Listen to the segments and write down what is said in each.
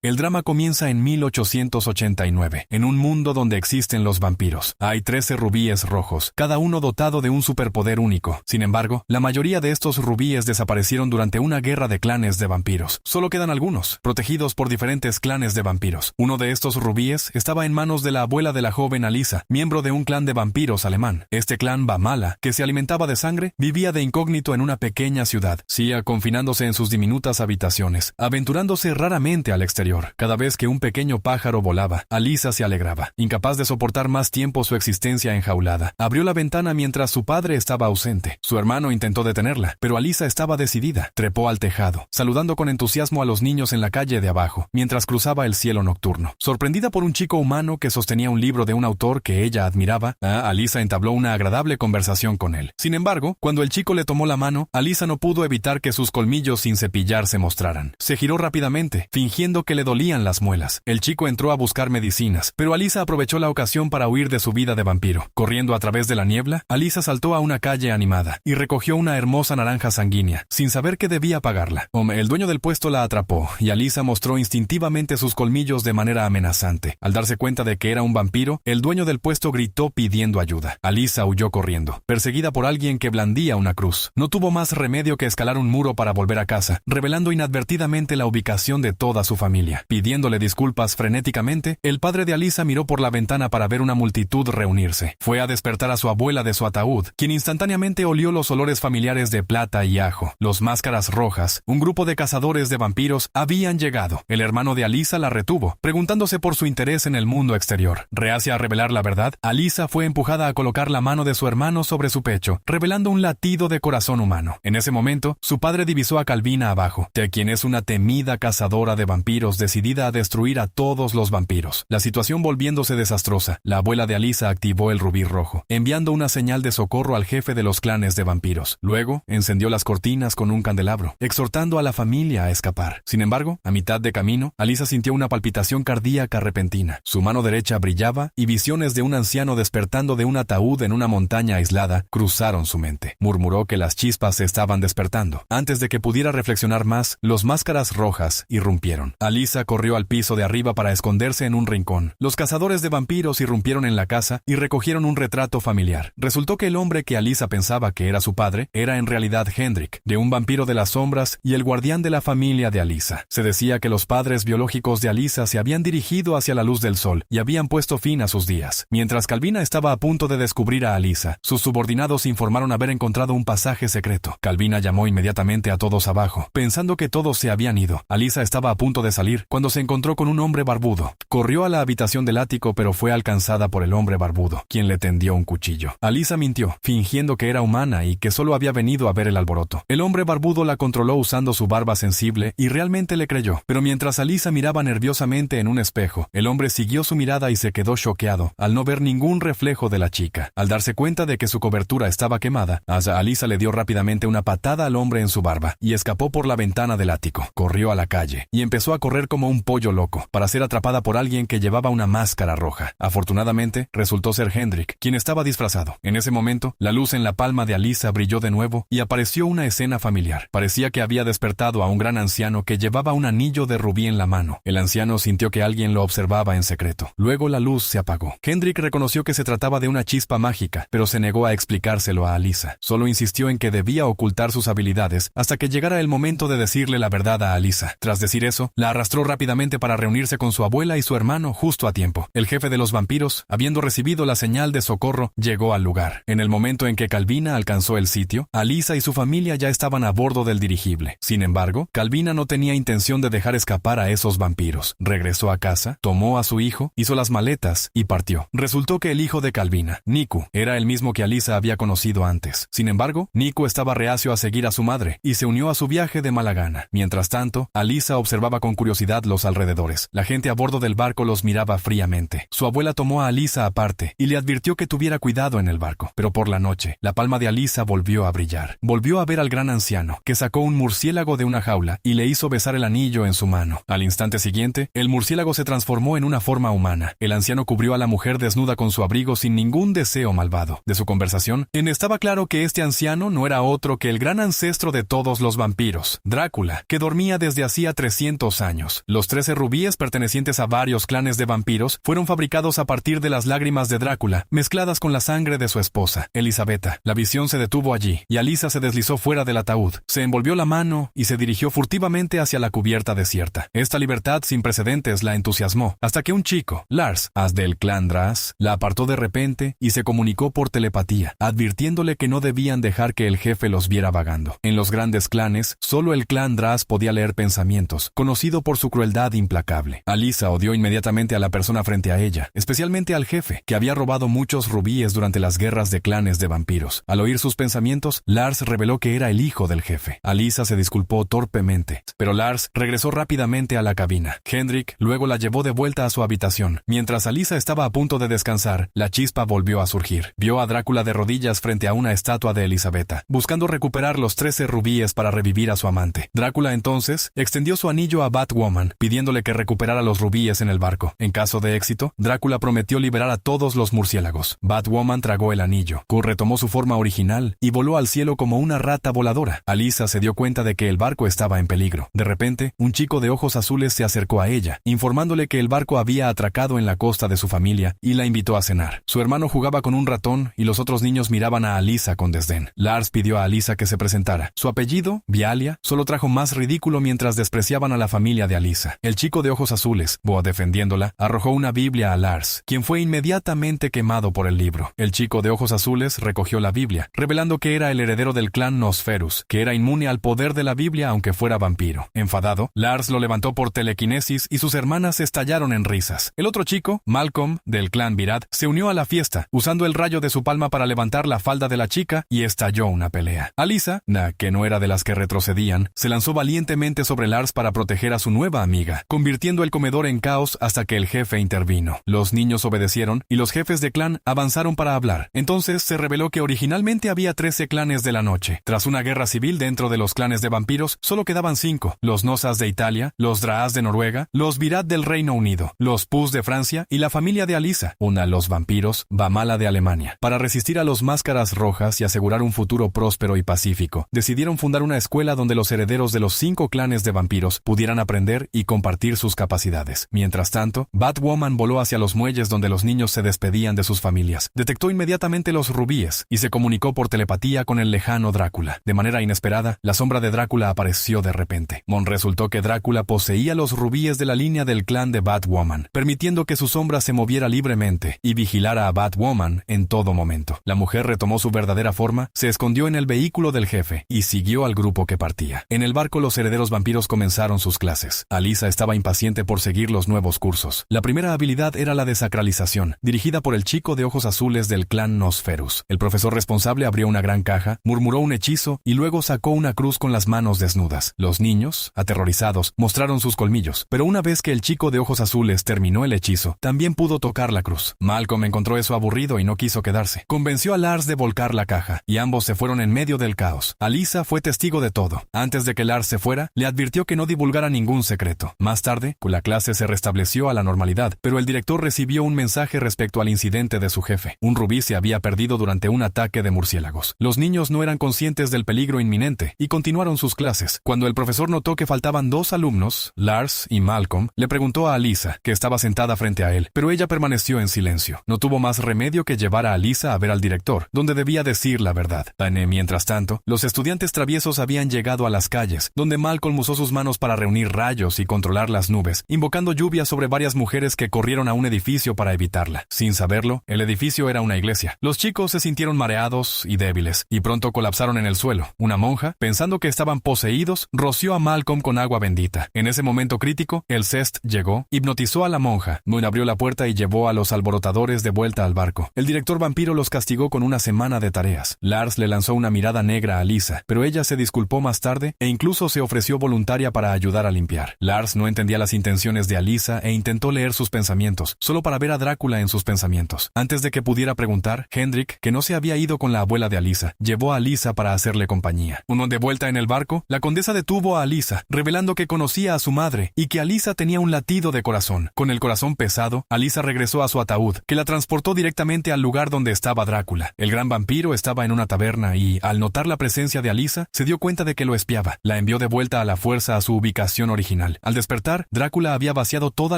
El drama comienza en 1889, en un mundo donde existen los vampiros. Hay 13 rubíes rojos, cada uno dotado de un superpoder único. Sin embargo, la mayoría de estos rubíes desaparecieron durante una guerra de clanes de vampiros. Solo quedan algunos, protegidos por diferentes clanes de vampiros. Uno de estos rubíes estaba en manos de la abuela de la joven Alisa, miembro de un clan de vampiros alemán. Este clan Bamala, que se alimentaba de sangre, vivía de incógnito en una pequeña ciudad, Sia, confinándose en sus diminutas habitaciones, aventurándose raramente al exterior. Cada vez que un pequeño pájaro volaba, Alisa se alegraba. Incapaz de soportar más tiempo su existencia enjaulada, abrió la ventana mientras su padre estaba ausente. Su hermano intentó detenerla, pero Alisa estaba decidida. Trepó al tejado, saludando con entusiasmo a los niños en la calle de abajo, mientras cruzaba el cielo nocturno. Sorprendida por un chico humano que sostenía un libro de un autor que ella admiraba, Alisa entabló una agradable conversación con él. Sin embargo, cuando el chico le tomó la mano, Alisa no pudo evitar que sus colmillos sin cepillar se mostraran. Se giró rápidamente, fingiendo que le dolían las muelas. El chico entró a buscar medicinas, pero Alisa aprovechó la ocasión para huir de su vida de vampiro. Corriendo a través de la niebla, Alisa saltó a una calle animada y recogió una hermosa naranja sanguínea, sin saber que debía pagarla. El dueño del puesto la atrapó, y Alisa mostró instintivamente sus colmillos de manera amenazante. Al darse cuenta de que era un vampiro, el dueño del puesto gritó pidiendo ayuda. Alisa huyó corriendo, perseguida por alguien que blandía una cruz. No tuvo más remedio que escalar un muro para volver a casa, revelando inadvertidamente la ubicación de toda su familia. Pidiéndole disculpas frenéticamente, el padre de Alisa miró por la ventana para ver una multitud reunirse. Fue a despertar a su abuela de su ataúd, quien instantáneamente olió los olores familiares de plata y ajo. Los Máscaras Rojas, un grupo de cazadores de vampiros, habían llegado. El hermano de Alisa la retuvo, preguntándose por su interés en el mundo exterior. Reacia a revelar la verdad, Alisa fue empujada a colocar la mano de su hermano sobre su pecho, revelando un latido de corazón humano. En ese momento, su padre divisó a Calvina abajo, de quien es una temida cazadora de vampiros decidida a destruir a todos los vampiros. La situación volviéndose desastrosa, la abuela de Alisa activó el rubí rojo, enviando una señal de socorro al jefe de los clanes de vampiros. Luego, encendió las cortinas con un candelabro, exhortando a la familia a escapar. Sin embargo, a mitad de camino, Alisa sintió una palpitación cardíaca repentina. Su mano derecha brillaba y visiones de un anciano despertando de un ataúd en una montaña aislada cruzaron su mente. Murmuró que las chispas se estaban despertando. Antes de que pudiera reflexionar más, los Máscaras Rojas irrumpieron. Alisa corrió al piso de arriba para esconderse en un rincón. Los cazadores de vampiros irrumpieron en la casa y recogieron un retrato familiar. Resultó que el hombre que Alisa pensaba que era su padre era en realidad Hendrik, de un vampiro de las sombras y el guardián de la familia de Alisa. Se decía que los padres biológicos de Alisa se habían dirigido hacia la luz del sol y habían puesto fin a sus días. Mientras Calvina estaba a punto de descubrir a Alisa, sus subordinados informaron haber encontrado un pasaje secreto. Calvina llamó inmediatamente a todos abajo, pensando que todos se habían ido. Alisa estaba a punto de salir cuando se encontró con un hombre barbudo. Corrió a la habitación del ático, pero fue alcanzada por el hombre barbudo, quien le tendió un cuchillo. Alisa mintió, fingiendo que era humana y que solo había venido a ver el alboroto. El hombre barbudo la controló usando su barba sensible y realmente le creyó. Pero mientras Alisa miraba nerviosamente en un espejo, el hombre siguió su mirada y se quedó choqueado al no ver ningún reflejo de la chica. Al darse cuenta de que su cobertura estaba quemada, Alisa le dio rápidamente una patada al hombre en su barba y escapó por la ventana del ático. Corrió a la calle y empezó a correr como un pollo loco, para ser atrapada por alguien que llevaba una máscara roja. Afortunadamente, resultó ser Hendrik, quien estaba disfrazado. En ese momento, la luz en la palma de Alisa brilló de nuevo y apareció una escena familiar. Parecía que había despertado a un gran anciano que llevaba un anillo de rubí en la mano. El anciano sintió que alguien lo observaba en secreto. Luego la luz se apagó. Hendrik reconoció que se trataba de una chispa mágica, pero se negó a explicárselo a Alisa. Solo insistió en que debía ocultar sus habilidades hasta que llegara el momento de decirle la verdad a Alisa. Tras decir eso, la arrastró rápidamente para reunirse con su abuela y su hermano justo a tiempo. El jefe de los vampiros, habiendo recibido la señal de socorro, llegó al lugar. En el momento en que Calvina alcanzó el sitio, Alisa y su familia ya estaban a bordo del dirigible. Sin embargo, Calvina no tenía intención de dejar escapar a esos vampiros. Regresó a casa, tomó a su hijo, hizo las maletas y partió. Resultó que el hijo de Calvina, Niku, era el mismo que Alisa había conocido antes. Sin embargo, Niku estaba reacio a seguir a su madre y se unió a su viaje de mala gana. Mientras tanto, Alisa observaba con curiosidad los alrededores. La gente a bordo del barco los miraba fríamente. Su abuela tomó a Alisa aparte y le advirtió que tuviera cuidado en el barco. Pero por la noche, la palma de Alisa volvió a brillar. Volvió a ver al gran anciano, que sacó un murciélago de una jaula y le hizo besar el anillo en su mano. Al instante siguiente, el murciélago se transformó en una forma humana. El anciano cubrió a la mujer desnuda con su abrigo sin ningún deseo malvado. De su conversación, estaba claro que este anciano no era otro que el gran ancestro de todos los vampiros, Drácula, que dormía desde hacía 300 años. años. Los 13 rubíes pertenecientes a varios clanes de vampiros fueron fabricados a partir de las lágrimas de Drácula, mezcladas con la sangre de su esposa, Elisabetta. La visión se detuvo allí, y Alisa se deslizó fuera del ataúd, se envolvió la mano y se dirigió furtivamente hacia la cubierta desierta. Esta libertad sin precedentes la entusiasmó, hasta que un chico, Lars, as del clan Dras, la apartó de repente y se comunicó por telepatía, advirtiéndole que no debían dejar que el jefe los viera vagando. En los grandes clanes, solo el clan Dras podía leer pensamientos, conocido por su crueldad implacable. Alisa odió inmediatamente a la persona frente a ella, especialmente al jefe, que había robado muchos rubíes durante las guerras de clanes de vampiros. Al oír sus pensamientos, Lars reveló que era el hijo del jefe. Alisa se disculpó torpemente, pero Lars regresó rápidamente a la cabina. Hendrik luego la llevó de vuelta a su habitación. Mientras Alisa estaba a punto de descansar, la chispa volvió a surgir. Vio a Drácula de rodillas frente a una estatua de Elisabetta, buscando recuperar los 13 rubíes para revivir a su amante. Drácula entonces extendió su anillo a Batwoman, pidiéndole que recuperara los rubíes en el barco. En caso de éxito, Drácula prometió liberar a todos los murciélagos. Batwoman tragó el anillo. Q retomó su forma original y voló al cielo como una rata voladora. Alisa se dio cuenta de que el barco estaba en peligro. De repente, un chico de ojos azules se acercó a ella, informándole que el barco había atracado en la costa de su familia y la invitó a cenar. Su hermano jugaba con un ratón y los otros niños miraban a Alisa con desdén. Lars pidió a Alisa que se presentara. Su apellido, Vialia, solo trajo más ridículo mientras despreciaban a la familia de Alisa. El chico de ojos azules, Boa defendiéndola, arrojó una Biblia a Lars, quien fue inmediatamente quemado por el libro. El chico de ojos azules recogió la Biblia, revelando que era el heredero del clan Nosferus, que era inmune al poder de la Biblia aunque fuera vampiro. Enfadado, Lars lo levantó por telequinesis y sus hermanas estallaron en risas. El otro chico, Malcolm, del clan Virad, se unió a la fiesta, usando el rayo de su palma para levantar la falda de la chica y estalló una pelea. Alisa, que no era de las que retrocedían, se lanzó valientemente sobre Lars para proteger a su nueva amiga, convirtiendo el comedor en caos hasta que el jefe intervino. Los niños obedecieron y los jefes de clan avanzaron para hablar. Entonces se reveló que originalmente había 13 clanes de la noche. Tras una guerra civil dentro de los clanes de vampiros, solo quedaban 5: los Nosas de Italia, los Draas de Noruega, los Virad del Reino Unido, los Pus de Francia y la familia de Alisa, los vampiros, Vamala de Alemania. Para resistir a los Máscaras Rojas y asegurar un futuro próspero y pacífico, decidieron fundar una escuela donde los herederos de los 5 clanes de vampiros pudieran aprender y compartir sus capacidades. Mientras tanto, Batwoman voló hacia los muelles donde los niños se despedían de sus familias. Detectó inmediatamente los rubíes y se comunicó por telepatía con el lejano Drácula. De manera inesperada, la sombra de Drácula apareció de repente. Resultó que Drácula poseía los rubíes de la línea del clan de Batwoman, permitiendo que su sombra se moviera libremente y vigilara a Batwoman en todo momento. La mujer retomó su verdadera forma, se escondió en el vehículo del jefe y siguió al grupo que partía. En el barco los herederos vampiros comenzaron sus clases. Alisa estaba impaciente por seguir los nuevos cursos. La primera habilidad era la desacralización, dirigida por el chico de ojos azules del clan Nosferus. El profesor responsable abrió una gran caja, murmuró un hechizo y luego sacó una cruz con las manos desnudas. Los niños, aterrorizados, mostraron sus colmillos, pero una vez que el chico de ojos azules terminó el hechizo, también pudo tocar la cruz. Malcolm encontró eso aburrido y no quiso quedarse. Convenció a Lars de volcar la caja, y ambos se fueron en medio del caos. Alisa fue testigo de todo. Antes de que Lars se fuera, le advirtió que no divulgara ningún secreto. Más tarde, la clase se restableció a la normalidad, pero el director recibió un mensaje respecto al incidente de su jefe. Un rubí se había perdido durante un ataque de murciélagos. Los niños no eran conscientes del peligro inminente y continuaron sus clases. Cuando el profesor notó que faltaban 2 alumnos, Lars y Malcolm, le preguntó a Alisa, que estaba sentada frente a él, pero ella permaneció en silencio. No tuvo más remedio que llevar a Alisa a ver al director, donde debía decir la verdad. Mientras tanto, los estudiantes traviesos habían llegado a las calles, donde Malcolm usó sus manos para reunir rayos y controlar las nubes, invocando lluvia sobre varias mujeres que corrieron a un edificio para evitarla. Sin saberlo, el edificio era una iglesia. Los chicos se sintieron mareados y débiles, y pronto colapsaron en el suelo. Una monja, pensando que estaban poseídos, roció a Malcolm con agua bendita. En ese momento crítico, el Cest llegó, hipnotizó a la monja, abrió la puerta y llevó a los alborotadores de vuelta al barco. El director vampiro los castigó con una semana de tareas. Lars le lanzó una mirada negra a Alisa, pero ella se disculpó más tarde e incluso se ofreció voluntaria para ayudar a limpiar. Lars no entendía las intenciones de Alisa e intentó leer sus pensamientos, solo para ver a Drácula en sus pensamientos. Antes de que pudiera preguntar, Hendrik, que no se había ido con la abuela de Alisa, llevó a Alisa para hacerle compañía. De vuelta en el barco, la condesa detuvo a Alisa, revelando que conocía a su madre y que Alisa tenía un latido de corazón. Con el corazón pesado, Alisa regresó a su ataúd, que la transportó directamente al lugar donde estaba Drácula. El gran vampiro estaba en una taberna y, al notar la presencia de Alisa, se dio cuenta de que lo espiaba. La envió de vuelta a la fuerza a su ubicación original. original. Al despertar, Drácula había vaciado toda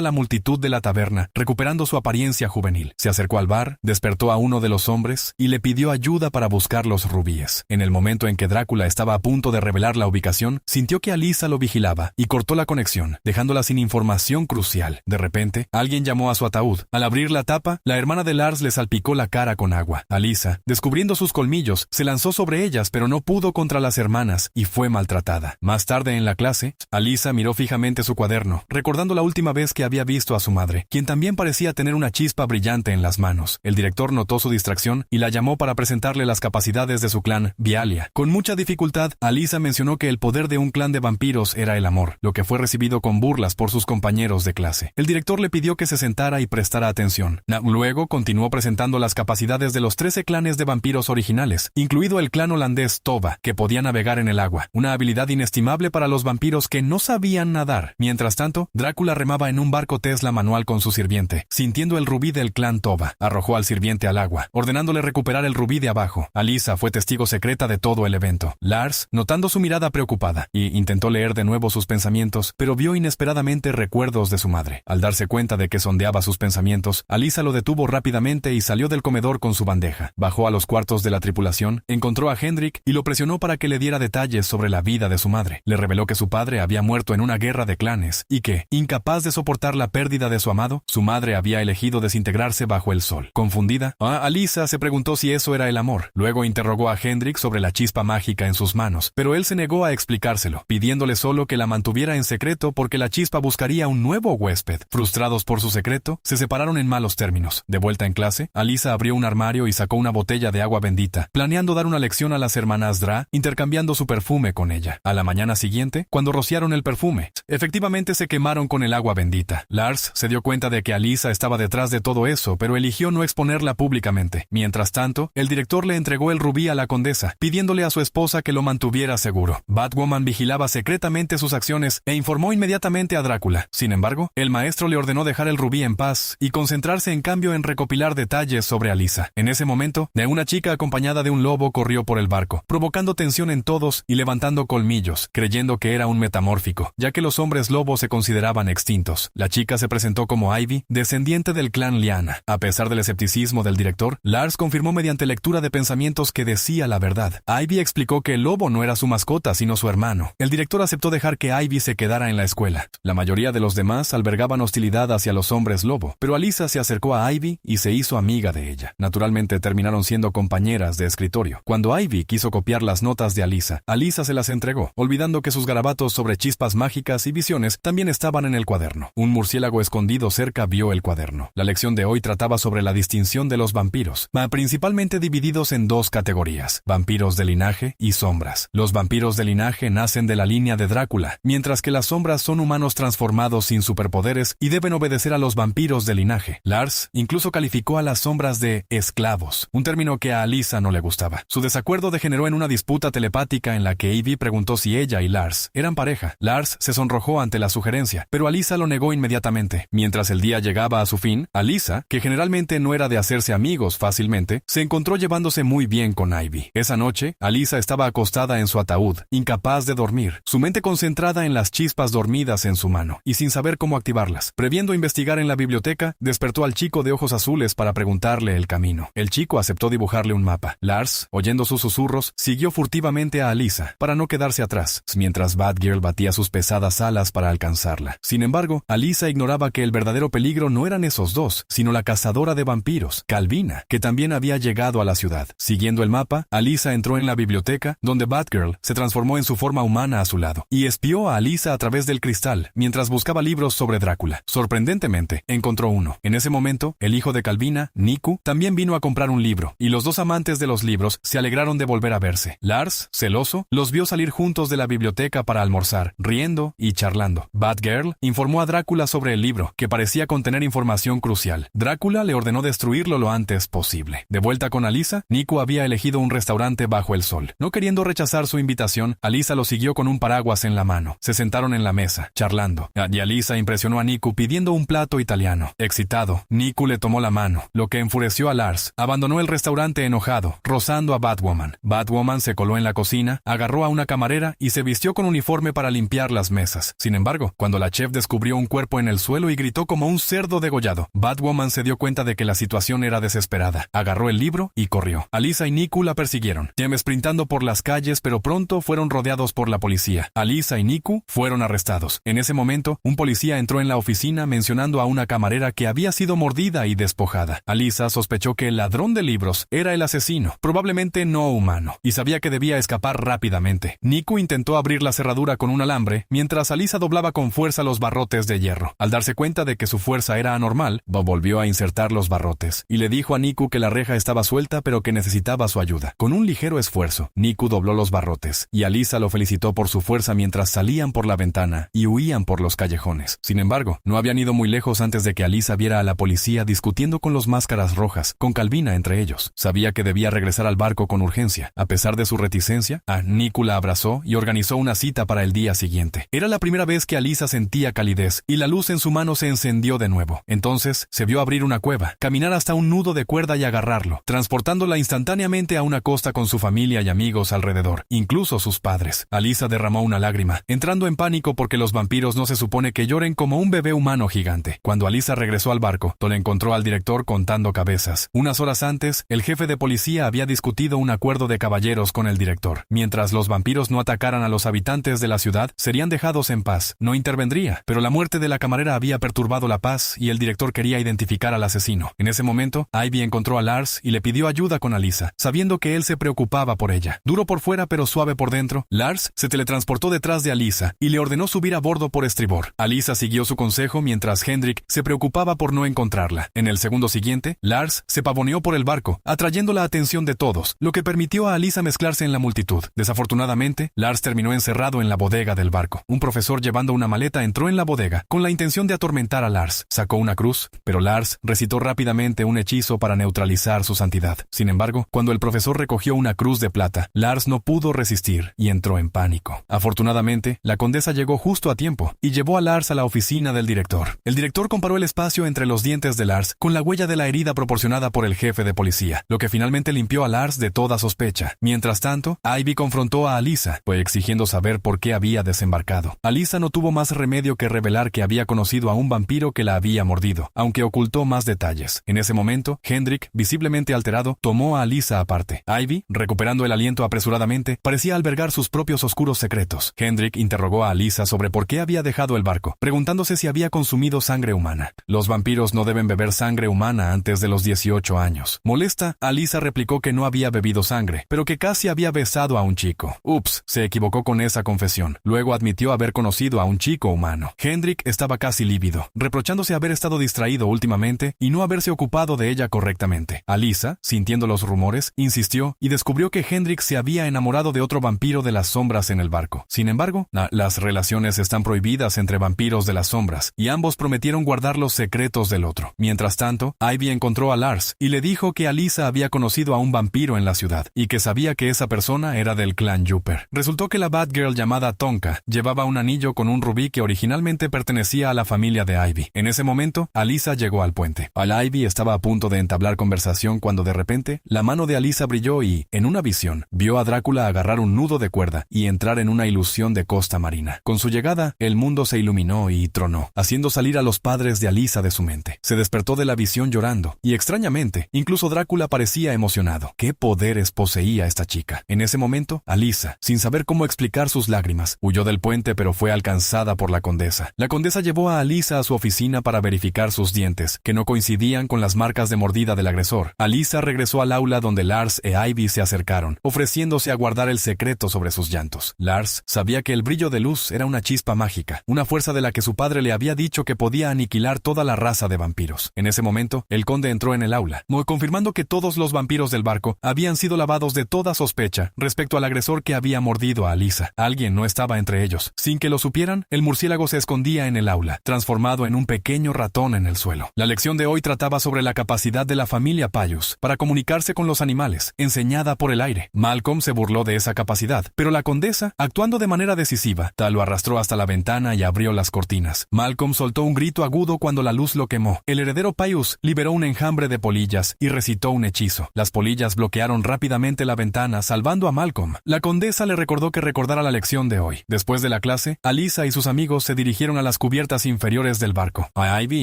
la multitud de la taberna, recuperando su apariencia juvenil. Se acercó al bar, despertó a uno de los hombres y le pidió ayuda para buscar los rubíes. En el momento en que Drácula estaba a punto de revelar la ubicación, sintió que Alyssa lo vigilaba y cortó la conexión, dejándola sin información crucial. De repente, alguien llamó a su ataúd. Al abrir la tapa, la hermana de Lars le salpicó la cara con agua. Alyssa, descubriendo sus colmillos, se lanzó sobre ellas, pero no pudo contra las hermanas y fue maltratada. Más tarde en la clase, Alyssa miró fijamente su cuaderno, recordando la última vez que había visto a su madre, quien también parecía tener una chispa brillante en las manos. El director notó su distracción y la llamó para presentarle las capacidades de su clan, Vialia. Con mucha dificultad, Alyssa mencionó que el poder de un clan de vampiros era el amor, lo que fue recibido con burlas por sus compañeros de clase. El director le pidió que se sentara y prestara atención. Luego continuó presentando las capacidades de los 13 clanes de vampiros originales, incluido el clan holandés Toba, que podía navegar en el agua, una habilidad inestimable para los vampiros que no sabían nadar. Mientras tanto, Drácula remaba en un barco Tesla manual con su sirviente. Sintiendo el rubí del clan Toba, arrojó al sirviente al agua, ordenándole recuperar el rubí de abajo. Alyssa fue testigo secreta de todo el evento. Lars, notando su mirada preocupada, intentó leer de nuevo sus pensamientos, pero vio inesperadamente recuerdos de su madre. Al darse cuenta de que sondeaba sus pensamientos, Alyssa lo detuvo rápidamente y salió del comedor con su bandeja. Bajó a los cuartos de la tripulación, encontró a Hendrik y lo presionó para que le diera detalles sobre la vida de su madre. Le reveló que su padre había muerto en una guerra de clanes y que, incapaz de soportar la pérdida de su amado, su madre había elegido desintegrarse bajo el sol. Confundida, Alyssa se preguntó si eso era el amor. Luego interrogó a Hendrik sobre la chispa mágica en sus manos, pero él se negó a explicárselo, pidiéndole solo que la mantuviera en secreto porque la chispa buscaría un nuevo huésped. Frustrados por su secreto, se separaron en malos términos. De vuelta en clase, Alyssa abrió un armario y sacó una botella de agua bendita, planeando dar una lección a las hermanas Dra, intercambiando su perfume con ella. A la mañana siguiente, cuando rociaron el perfume, efectivamente se quemaron con el agua bendita. Lars se dio cuenta de que Alyssa estaba detrás de todo eso, pero eligió no exponerla públicamente. Mientras tanto, el director le entregó el rubí a la condesa, pidiéndole a su esposa que lo mantuviera seguro. Batwoman vigilaba secretamente sus acciones e informó inmediatamente a Drácula. Sin embargo, el maestro le ordenó dejar el rubí en paz y concentrarse en cambio en recopilar detalles sobre Alyssa. En ese momento, una chica acompañada de un lobo corrió por el barco, provocando tensión en todos y levantando colmillos, creyendo que era un metamórfico, ya que los hombres lobos se consideraban extintos. La chica se presentó como Ivy, descendiente del clan Liana. A pesar del escepticismo del director, Lars confirmó mediante lectura de pensamientos que decía la verdad. Ivy explicó que el lobo no era su mascota, sino su hermano. El director aceptó dejar que Ivy se quedara en la escuela. La mayoría de los demás albergaban hostilidad hacia los hombres lobo, pero Alyssa se acercó a Ivy y se hizo amiga de ella. Naturalmente terminaron siendo compañeras de escritorio. Cuando Ivy quiso copiar las notas de Alyssa se las entregó, olvidando que sus garabatos sobre chispas mágicas y visiones también estaban en el cuaderno. Un murciélago escondido cerca vio el cuaderno. La lección de hoy trataba sobre la distinción de los vampiros, principalmente divididos en dos categorías: vampiros de linaje y sombras. Los vampiros de linaje nacen de la línea de Drácula, mientras que las sombras son humanos transformados sin superpoderes y deben obedecer a los vampiros de linaje. Lars incluso calificó a las sombras de esclavos, un término que a Alyssa no le gustaba. Su desacuerdo degeneró en una disputa telepática en la que Ivy preguntó si ella y Lars eran pareja. Lars se sonrojó ante la sugerencia, pero Alyssa lo negó inmediatamente. Mientras el día llegaba a su fin, Alyssa, que generalmente no era de hacerse amigos fácilmente, se encontró llevándose muy bien con Ivy. Esa noche, Alyssa estaba acostada en su ataúd, incapaz de dormir, su mente concentrada en las chispas dormidas en su mano, y sin saber cómo activarlas. Previendo investigar en la biblioteca, despertó al chico de ojos azules para preguntarle el camino. El chico aceptó dibujarle un mapa. Lars, oyendo sus susurros, siguió furtivamente a Alyssa, para no quedarse atrás, mientras Batgirl batía sus pesadas alas para alcanzarla. Sin embargo, Alyssa ignoraba que el verdadero peligro no eran esos dos, sino la cazadora de vampiros, Calvina, que también había llegado a la ciudad. Siguiendo el mapa, Alyssa entró en la biblioteca, donde Batgirl se transformó en su forma humana a su lado, y espió a Alyssa a través del cristal, mientras buscaba libros sobre Drácula. Sorprendentemente, encontró uno. En ese momento, el hijo de Calvina, Niku, también vino a comprar un libro, y los dos amantes de los libros se alegraron de volver a verse. Lars, celoso, los vio salir juntos de la biblioteca para almorzar, riendo y charlando. Batgirl informó a Drácula sobre el libro, que parecía contener información crucial. Drácula le ordenó destruirlo lo antes posible. De vuelta con Alyssa, Niku había elegido un restaurante bajo el sol. No queriendo rechazar su invitación, Alyssa lo siguió con un paraguas en la mano. Se sentaron en la mesa, charlando, y Alyssa impresionó a Niku pidiendo un plato italiano. Excitado, Niku le tomó la mano, lo que enfureció a Lars. Abandonó el restaurante enojado, rozando a Batwoman. Batwoman se coló en la cocina, agarró a una camarera y se vistió con uniforme para limpiar las mesas. hamburguesas. Sin embargo, cuando la chef descubrió un cuerpo en el suelo y gritó como un cerdo degollado, Batwoman se dio cuenta de que la situación era desesperada. Agarró el libro y corrió. Alyssa y Niku la persiguieron, sprintando por las calles, pero pronto fueron rodeados por la policía. Alyssa y Niku fueron arrestados. En ese momento, un policía entró en la oficina mencionando a una camarera que había sido mordida y despojada. Alyssa sospechó que el ladrón de libros era el asesino, probablemente no humano, y sabía que debía escapar rápidamente. Niku intentó abrir la cerradura con un alambre, mientras Alyssa doblaba con fuerza los barrotes de hierro. Al darse cuenta de que su fuerza era anormal, Bob volvió a insertar los barrotes, y le dijo a Niku que la reja estaba suelta pero que necesitaba su ayuda. Con un ligero esfuerzo, Niku dobló los barrotes, y Alyssa lo felicitó por su fuerza mientras salían por la ventana y huían por los callejones. Sin embargo, no habían ido muy lejos antes de que Alyssa viera a la policía discutiendo con los máscaras rojas, con Calvina entre ellos. Sabía que debía regresar al barco con urgencia. A pesar de su reticencia, Niku la abrazó y organizó una cita para el día siguiente. Era la primera vez que Alyssa sentía calidez, y la luz en su mano se encendió de nuevo. Entonces, se vio abrir una cueva, caminar hasta un nudo de cuerda y agarrarlo, transportándola instantáneamente a una costa con su familia y amigos alrededor, incluso sus padres. Alyssa derramó una lágrima, entrando en pánico porque los vampiros no se supone que lloren como un bebé humano gigante. Cuando Alyssa regresó al barco, Tol encontró al director contando cabezas. Unas horas antes, el jefe de policía había discutido un acuerdo de caballeros con el director. Mientras los vampiros no atacaran a los habitantes de la ciudad, serían dejados en paz. No intervendría, pero la muerte de la camarera había perturbado la paz y el director quería identificar al asesino. En ese momento, Ivy encontró a Lars y le pidió ayuda con Alyssa, sabiendo que él se preocupaba por ella. Duro por fuera pero suave por dentro, Lars se teletransportó detrás de Alyssa y le ordenó subir a bordo por estribor. Alyssa siguió su consejo mientras Hendrik se preocupaba por no encontrarla. En el segundo siguiente, Lars se pavoneó por el barco, atrayendo la atención de todos, lo que permitió a Alyssa mezclarse en la multitud. Desafortunadamente, Lars terminó encerrado en la bodega del barco. Un profesor llevando una maleta entró en la bodega con la intención de atormentar a Lars. Sacó una cruz, pero Lars recitó rápidamente un hechizo para neutralizar su santidad. Sin embargo, cuando el profesor recogió una cruz de plata, Lars no pudo resistir y entró en pánico. Afortunadamente, la condesa llegó justo a tiempo y llevó a Lars a la oficina del director. El director comparó el espacio entre los dientes de Lars con la huella de la herida proporcionada por el jefe de policía, lo que finalmente limpió a Lars de toda sospecha. Mientras tanto, Ivy confrontó a Alyssa, exigiendo saber por qué había desembarcado. Alyssa no tuvo más remedio que revelar que había conocido a un vampiro que la había mordido, aunque ocultó más detalles. En ese momento, Hendrik, visiblemente alterado, tomó a Alyssa aparte. Ivy, recuperando el aliento apresuradamente, parecía albergar sus propios oscuros secretos. Hendrik interrogó a Alyssa sobre por qué había dejado el barco, preguntándose si había consumido sangre humana. Los vampiros no deben beber sangre humana antes de los 18 años. Molesta, Alyssa replicó que no había bebido sangre, pero que casi había besado a un chico. Ups, se equivocó con esa confesión. Luego admitió haber conocido a un chico humano. Hendrik estaba casi lívido, reprochándose haber estado distraído últimamente y no haberse ocupado de ella correctamente. Alyssa, sintiendo los rumores, insistió y descubrió que Hendrik se había enamorado de otro vampiro de las sombras en el barco. Sin embargo, las relaciones están prohibidas entre vampiros de las sombras, y ambos prometieron guardar los secretos del otro. Mientras tanto, Ivy encontró a Lars y le dijo que Alyssa había conocido a un vampiro en la ciudad, y que sabía que esa persona era del clan Jupiter. Resultó que la Batgirl llamada Tonka llevaba un anillo con un rubí que originalmente pertenecía a la familia de Ivy. En ese momento, Alyssa llegó al puente. Ivy estaba a punto de entablar conversación cuando de repente, la mano de Alyssa brilló y, en una visión, vio a Drácula agarrar un nudo de cuerda y entrar en una ilusión de costa marina. Con su llegada, el mundo se iluminó y tronó, haciendo salir a los padres de Alyssa de su mente. Se despertó de la visión llorando, y extrañamente, incluso Drácula parecía emocionado. ¿Qué poderes poseía esta chica? En ese momento, Alyssa, sin saber cómo explicar sus lágrimas, huyó del puente pero fue alcanzada por la condesa. La condesa llevó a Alyssa a su oficina para verificar sus dientes, que no coincidían con las marcas de mordida del agresor. Alyssa regresó al aula donde Lars e Ivy se acercaron, ofreciéndose a guardar el secreto sobre sus llantos. Lars sabía que el brillo de luz era una chispa mágica, una fuerza de la que su padre le había dicho que podía aniquilar toda la raza de vampiros. En ese momento, el conde entró en el aula, confirmando que todos los vampiros del barco habían sido lavados de toda sospecha respecto al agresor que había mordido a Alyssa. Alguien no estaba entre ellos. Sin que lo supieran, el murciélago se escondía en el aula, transformado en un pequeño ratón en el suelo. La lección de hoy trataba sobre la capacidad de la familia Pius para comunicarse con los animales, enseñada por el aire. Malcolm se burló de esa capacidad, pero la condesa, actuando de manera decisiva, lo arrastró hasta la ventana y abrió las cortinas. Malcolm soltó un grito agudo cuando la luz lo quemó. El heredero Pius liberó un enjambre de polillas y recitó un hechizo. Las polillas bloquearon rápidamente la ventana, salvando a Malcolm. La condesa le recordó que recordara la lección de hoy. Después de la clase, noche, Alyssa y sus amigos se dirigieron a las cubiertas inferiores del barco. Ivy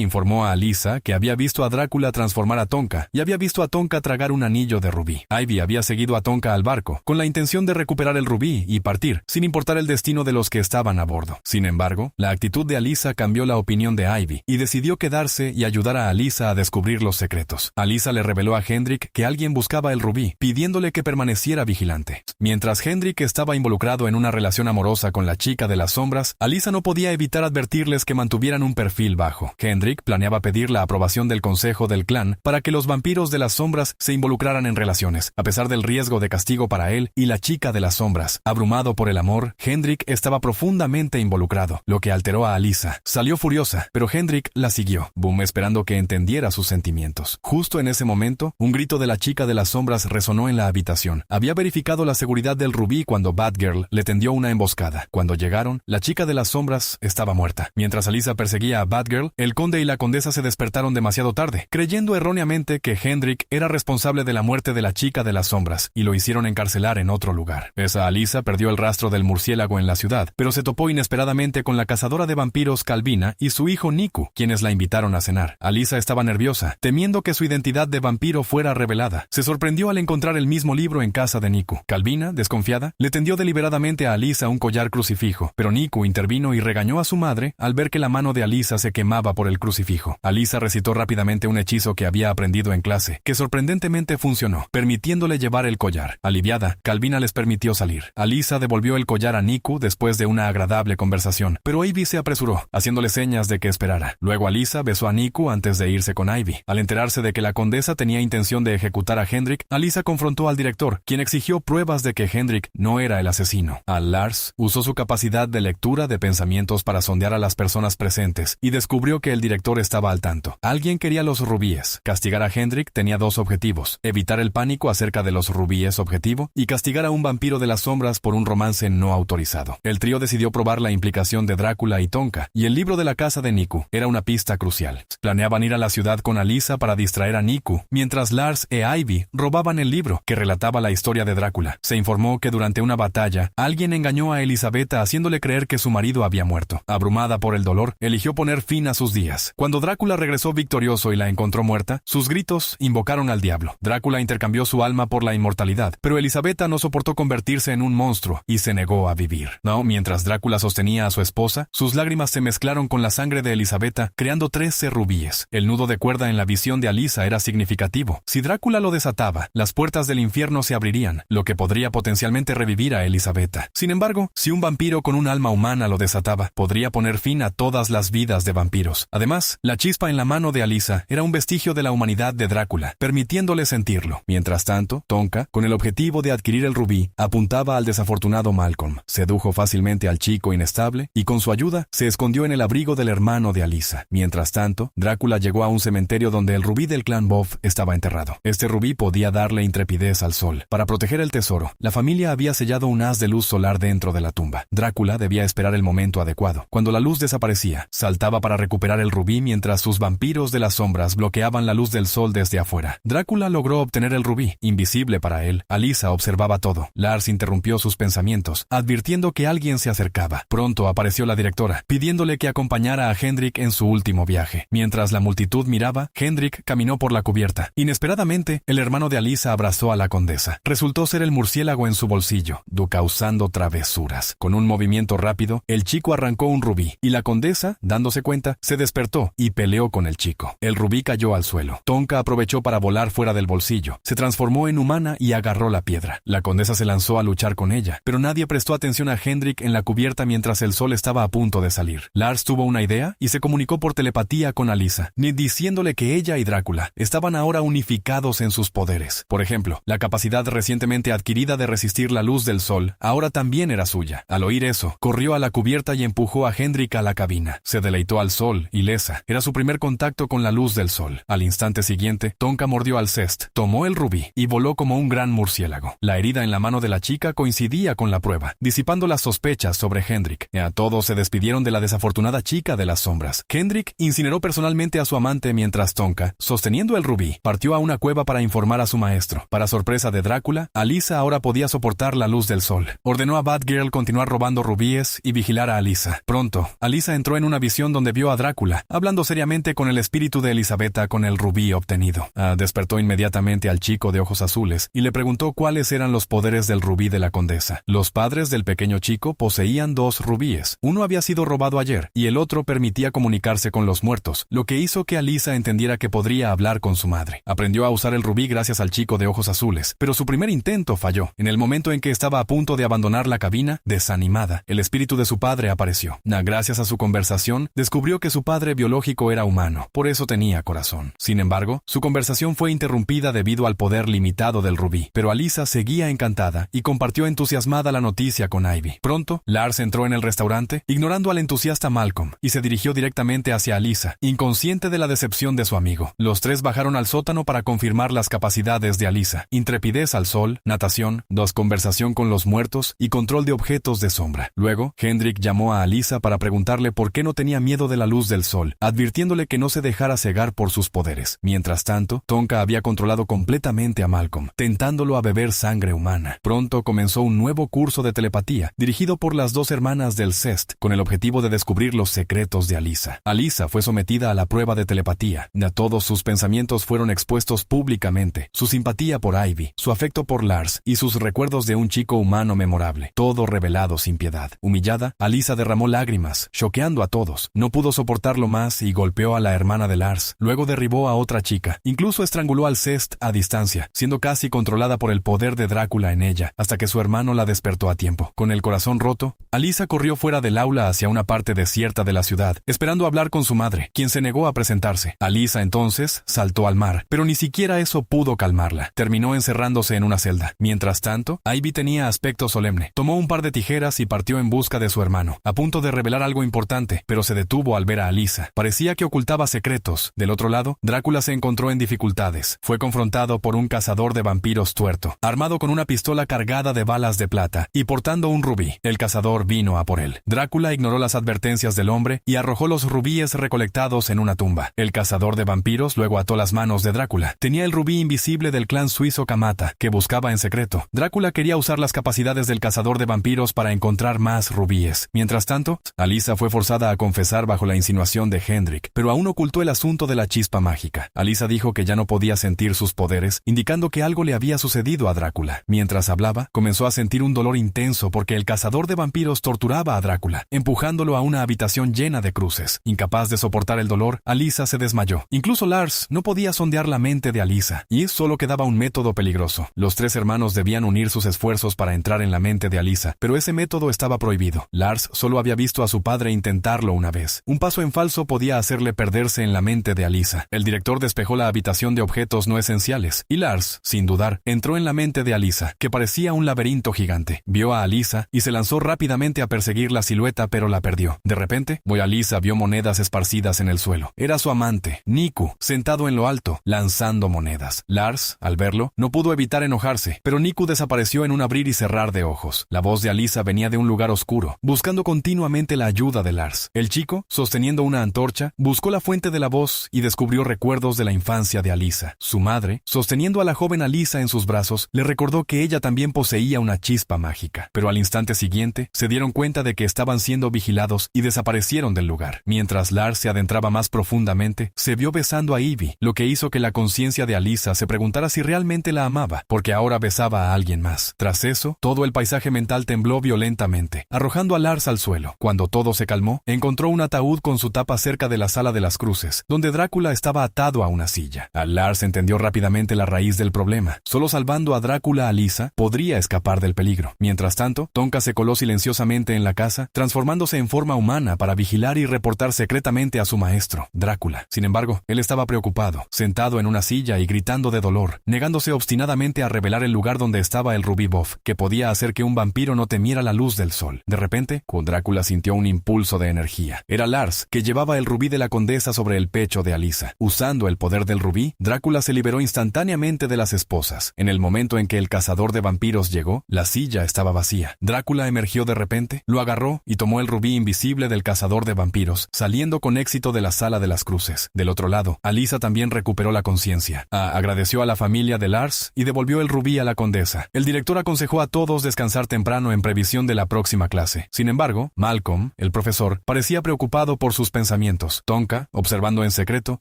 informó a Alyssa que había visto a Drácula transformar a Tonka y había visto a Tonka tragar un anillo de rubí. Ivy había seguido a Tonka al barco con la intención de recuperar el rubí y partir, sin importar el destino de los que estaban a bordo. Sin embargo, la actitud de Alyssa cambió la opinión de Ivy y decidió quedarse y ayudar a Alyssa a descubrir los secretos. Alyssa le reveló a Hendrik que alguien buscaba el rubí, pidiéndole que permaneciera vigilante. Mientras Hendrik estaba involucrado en una relación amorosa con la chica de las sombras, Alyssa no podía evitar advertirles que mantuvieran un perfil bajo. Hendrik planeaba pedir la aprobación del consejo del clan para que los vampiros de las sombras se involucraran en relaciones, a pesar del riesgo de castigo para él y la chica de las sombras. Abrumado por el amor, Hendrik estaba profundamente involucrado, lo que alteró a Alyssa. Salió furiosa, pero Hendrik la siguió, Boom esperando que entendiera sus sentimientos. Justo en ese momento, un grito de la chica de las sombras resonó en la habitación. Había verificado la seguridad del rubí cuando Batgirl le tendió una emboscada. Cuando llegaron, la chica de las sombras estaba muerta. Mientras Alyssa perseguía a Batgirl, el conde y la condesa se despertaron demasiado tarde, creyendo erróneamente que Hendrik era responsable de la muerte de la chica de las sombras, y lo hicieron encarcelar en otro lugar. Esa Alyssa perdió el rastro del murciélago en la ciudad, pero se topó inesperadamente con la cazadora de vampiros Calvina y su hijo Niku, quienes la invitaron a cenar. Alyssa estaba nerviosa, temiendo que su identidad de vampiro fuera revelada. Se sorprendió al encontrar el mismo libro en casa de Niku. Calvina, desconfiada, le tendió deliberadamente a Alyssa un collar crucifijo, pero Niku intervino y regañó a su madre al ver que la mano de Alyssa se quemaba por el crucifijo. Alyssa recitó rápidamente un hechizo que había aprendido en clase, que sorprendentemente funcionó, permitiéndole llevar el collar. Aliviada, Calvina les permitió salir. Alyssa devolvió el collar a Niku después de una agradable conversación, pero Ivy se apresuró, haciéndole señas de que esperara. Luego Alyssa besó a Niku antes de irse con Ivy. Al enterarse de que la condesa tenía intención de ejecutar a Hendrik, Alyssa confrontó al director, quien exigió pruebas de que Hendrik no era el asesino. Lars usó su capacidad de lectura de pensamientos para sondear a las personas presentes y descubrió que el director estaba al tanto. Alguien quería los rubíes. Castigar a Hendrik tenía dos objetivos: evitar el pánico acerca de los rubíes objetivo y castigar a un vampiro de las sombras por un romance no autorizado. El trío decidió probar la implicación de Drácula y Tonka, y el libro de la casa de Niku era una pista crucial. Planeaban ir a la ciudad con Alyssa para distraer a Niku, mientras Lars e Ivy robaban el libro que relataba la historia de Drácula. Se informó que durante una batalla, alguien engañó a Elisabetta haciéndole creer que su marido había muerto. Abrumada por el dolor, eligió poner fin a sus días. Cuando Drácula regresó victorioso y la encontró muerta, sus gritos invocaron al diablo. Drácula intercambió su alma por la inmortalidad, pero Elisabetta no soportó convertirse en un monstruo y se negó a vivir. Mientras Drácula sostenía a su esposa, sus lágrimas se mezclaron con la sangre de Elisabetta, creando 13 rubíes. El nudo de cuerda en la visión de Alyssa era significativo. Si Drácula lo desataba, las puertas del infierno se abrirían, lo que podría potencialmente revivir a Elisabetta. Sin embargo, si un vampiro con un alma humana lo desataba, podría poner fin a todas las vidas de vampiros. Además, la chispa en la mano de Alyssa era un vestigio de la humanidad de Drácula, permitiéndole sentirlo. Mientras tanto, Tonka, con el objetivo de adquirir el rubí, apuntaba al desafortunado Malcolm. Sedujo fácilmente al chico inestable y con su ayuda se escondió en el abrigo del hermano de Alyssa. Mientras tanto, Drácula llegó a un cementerio donde el rubí del clan Boff estaba enterrado. Este rubí podía darle intrepidez al sol. Para proteger el tesoro, la familia había sellado un haz de luz solar dentro de la tumba. Drácula debía esperar el momento adecuado. Cuando la luz desaparecía, saltaba para recuperar el rubí mientras sus vampiros de las sombras bloqueaban la luz del sol desde afuera. Drácula logró obtener el rubí, invisible para él. Alyssa observaba todo. Lars interrumpió sus pensamientos, advirtiendo que alguien se acercaba. Pronto apareció la directora, pidiéndole que acompañara a Hendrik en su último viaje. Mientras la multitud miraba, Hendrik caminó por la cubierta. Inesperadamente, el hermano de Alyssa abrazó a la condesa. Resultó ser el murciélago en su bolsillo, causando travesuras. Con un movimiento rápido, el chico arrancó un rubí, y la condesa, dándose cuenta, se despertó y peleó con el chico. El rubí cayó al suelo. Tonka aprovechó para volar fuera del bolsillo. Se transformó en humana y agarró la piedra. La condesa se lanzó a luchar con ella, pero nadie prestó atención a Hendrik en la cubierta mientras el sol estaba a punto de salir. Lars tuvo una idea y se comunicó por telepatía con Alyssa, diciéndole que ella y Drácula estaban ahora unificados en sus poderes. Por ejemplo, la capacidad recientemente adquirida de resistir la luz del sol ahora también era suya. Al oír eso, corrió a la cubierta y empujó a Hendrik a la cabina. Se deleitó al sol, ilesa. Era su primer contacto con la luz del sol. Al instante siguiente, Tonka mordió al Alcest, tomó el rubí y voló como un gran murciélago. La herida en la mano de la chica coincidía con la prueba, disipando las sospechas sobre Hendrik. A todos se despidieron de la desafortunada chica de las sombras. Hendrik incineró personalmente a su amante mientras Tonka, sosteniendo el rubí, partió a una cueva para informar a su maestro. Para sorpresa de Drácula, Alyssa ahora podía soportar la luz del sol. Ordenó a Batgirl continuar robando rubíes rubíes y vigilar a Alisa. Pronto, Alisa entró en una visión donde vio a Drácula, hablando seriamente con el espíritu de Elisabetta con el rubí obtenido. Despertó inmediatamente al chico de ojos azules y le preguntó cuáles eran los poderes del rubí de la condesa. Los padres del pequeño chico poseían 2 rubíes. Uno había sido robado ayer y el otro permitía comunicarse con los muertos, lo que hizo que Alisa entendiera que podría hablar con su madre. Aprendió a usar el rubí gracias al chico de ojos azules, pero su primer intento falló. En el momento en que estaba a punto de abandonar la cabina, desanimada, el espíritu de su padre apareció. Gracias a su conversación, descubrió que su padre biológico era humano, por eso tenía corazón. Sin embargo, su conversación fue interrumpida debido al poder limitado del rubí, pero Alisa seguía encantada y compartió entusiasmada la noticia con Ivy. Pronto, Lars entró en el restaurante, ignorando al entusiasta Malcolm, y se dirigió directamente hacia Alisa, inconsciente de la decepción de su amigo. Los 3 bajaron al sótano para confirmar las capacidades de Alisa: intrepidez al sol, natación, conversación con los muertos y control de objetos de sombra. Luego, Hendrik llamó a Alisa para preguntarle por qué no tenía miedo de la luz del sol, advirtiéndole que no se dejara cegar por sus poderes. Mientras tanto, Tonka había controlado completamente a Malcolm, tentándolo a beber sangre humana. Pronto comenzó un nuevo curso de telepatía, dirigido por las 2 hermanas del Cest, con el objetivo de descubrir los secretos de Alisa. Alisa fue sometida a la prueba de telepatía. Todos sus pensamientos fueron expuestos públicamente: su simpatía por Ivy, su afecto por Lars y sus recuerdos de un chico humano memorable, todo revelado sin piedad. Humillada, Alisa derramó lágrimas, choqueando a todos. No pudo soportarlo más y golpeó a la hermana de Lars. Luego derribó a otra chica. Incluso estranguló al Cest a distancia, siendo casi controlada por el poder de Drácula en ella, hasta que su hermano la despertó a tiempo. Con el corazón roto, Alisa corrió fuera del aula hacia una parte desierta de la ciudad, esperando hablar con su madre, quien se negó a presentarse. Alisa entonces saltó al mar, pero ni siquiera eso pudo calmarla. Terminó encerrándose en una celda. Mientras tanto, Ivy tenía aspecto solemne. Tomó un par de tijeras y partió en busca de su hermano, a punto de revelar algo importante, pero se detuvo al ver a Alisa. Parecía que ocultaba secretos. Del otro lado, Drácula se encontró en dificultades. Fue confrontado por un cazador de vampiros tuerto, armado con una pistola cargada de balas de plata y portando un rubí. El cazador vino a por él. Drácula ignoró las advertencias del hombre y arrojó los rubíes recolectados en una tumba. El cazador de vampiros luego ató las manos de Drácula. Tenía el rubí invisible del clan suizo Kamata, que buscaba en secreto. Drácula quería usar las capacidades del cazador de vampiros para encontrar más rubíes. Mientras tanto, Alisa fue forzada a confesar bajo la insinuación de Hendrik, pero aún ocultó el asunto de la chispa mágica. Alisa dijo que ya no podía sentir sus poderes, indicando que algo le había sucedido a Drácula. Mientras hablaba, comenzó a sentir un dolor intenso porque el cazador de vampiros torturaba a Drácula, empujándolo a una habitación llena de cruces. Incapaz de soportar el dolor, Alisa se desmayó. Incluso Lars no podía sondear la mente de Alisa, y solo quedaba un método peligroso. Los 3 hermanos debían unir sus esfuerzos para entrar en la mente de Alisa, pero ese método estaba prohibido. Lars solo había visto a su padre intentarlo una vez. Un paso en falso podía hacerle perderse en la mente de Alisa. El director despejó la habitación de objetos no esenciales, y Lars, sin dudar, entró en la mente de Alisa, que parecía un laberinto gigante. Vio a Alisa y se lanzó rápidamente a perseguir la silueta, pero la perdió. De repente, Alisa vio monedas esparcidas en el suelo. Era su amante, Niku, sentado en lo alto, lanzando monedas. Lars, al verlo, no pudo evitar enojarse, pero Niku desapareció en un abrir y cerrar de ojos. La voz de Alisa venía de un lugar oscuro, buscando continuamente la ayuda de Lars. El chico, sosteniendo una antorcha, buscó la fuente de la voz y descubrió recuerdos de la infancia de Alisa. Su madre, sosteniendo a la joven Alisa en sus brazos, le recordó que ella también poseía una chispa mágica, pero al instante siguiente se dieron cuenta de que estaban siendo vigilados y desaparecieron del lugar. Mientras Lars se adentraba más profundamente, se vio besando a Ivy, lo que hizo que la conciencia de Alisa se preguntara si realmente la amaba, porque ahora besaba a alguien más. Tras eso, todo el paisaje mental tembló violentamente, arrojando a Lars al suelo. Cuando todo se calmó, encontró un ataúd con su tapa cerca de la sala de las cruces, donde Drácula estaba atado a una silla. Lars entendió rápidamente la raíz del problema. Solo salvando a Drácula, Alisa podría escapar del peligro. Mientras tanto, Tonka se coló silenciosamente en la casa, transformándose en forma humana para vigilar y reportar secretamente a su maestro, Drácula. Sin embargo, él estaba preocupado, sentado en una silla y gritando de dolor, negándose obstinadamente a revelar el lugar donde estaba el rubí Boff, que podía hacer que un vampiro no temiera la luz del sol. De repente, Drácula sintió un impulso de energía. Era Lars, que llevaba el rubí de la condesa sobre el pecho de Alisa. Usando el poder del rubí, Drácula se liberó instantáneamente de las esposas. En el momento en que el cazador de vampiros llegó, la silla estaba vacía. Drácula emergió de repente, lo agarró y tomó el rubí invisible del cazador de vampiros, saliendo con éxito de la sala de las cruces. Del otro lado, Alisa también recuperó la conciencia. Agradeció a la familia de Lars y devolvió el rubí a la condesa. El director aconsejó a todos descansar temprano en previsión de la próxima próxima clase. Sin embargo, Malcolm, el profesor, parecía preocupado por sus pensamientos. Tonka, observando en secreto,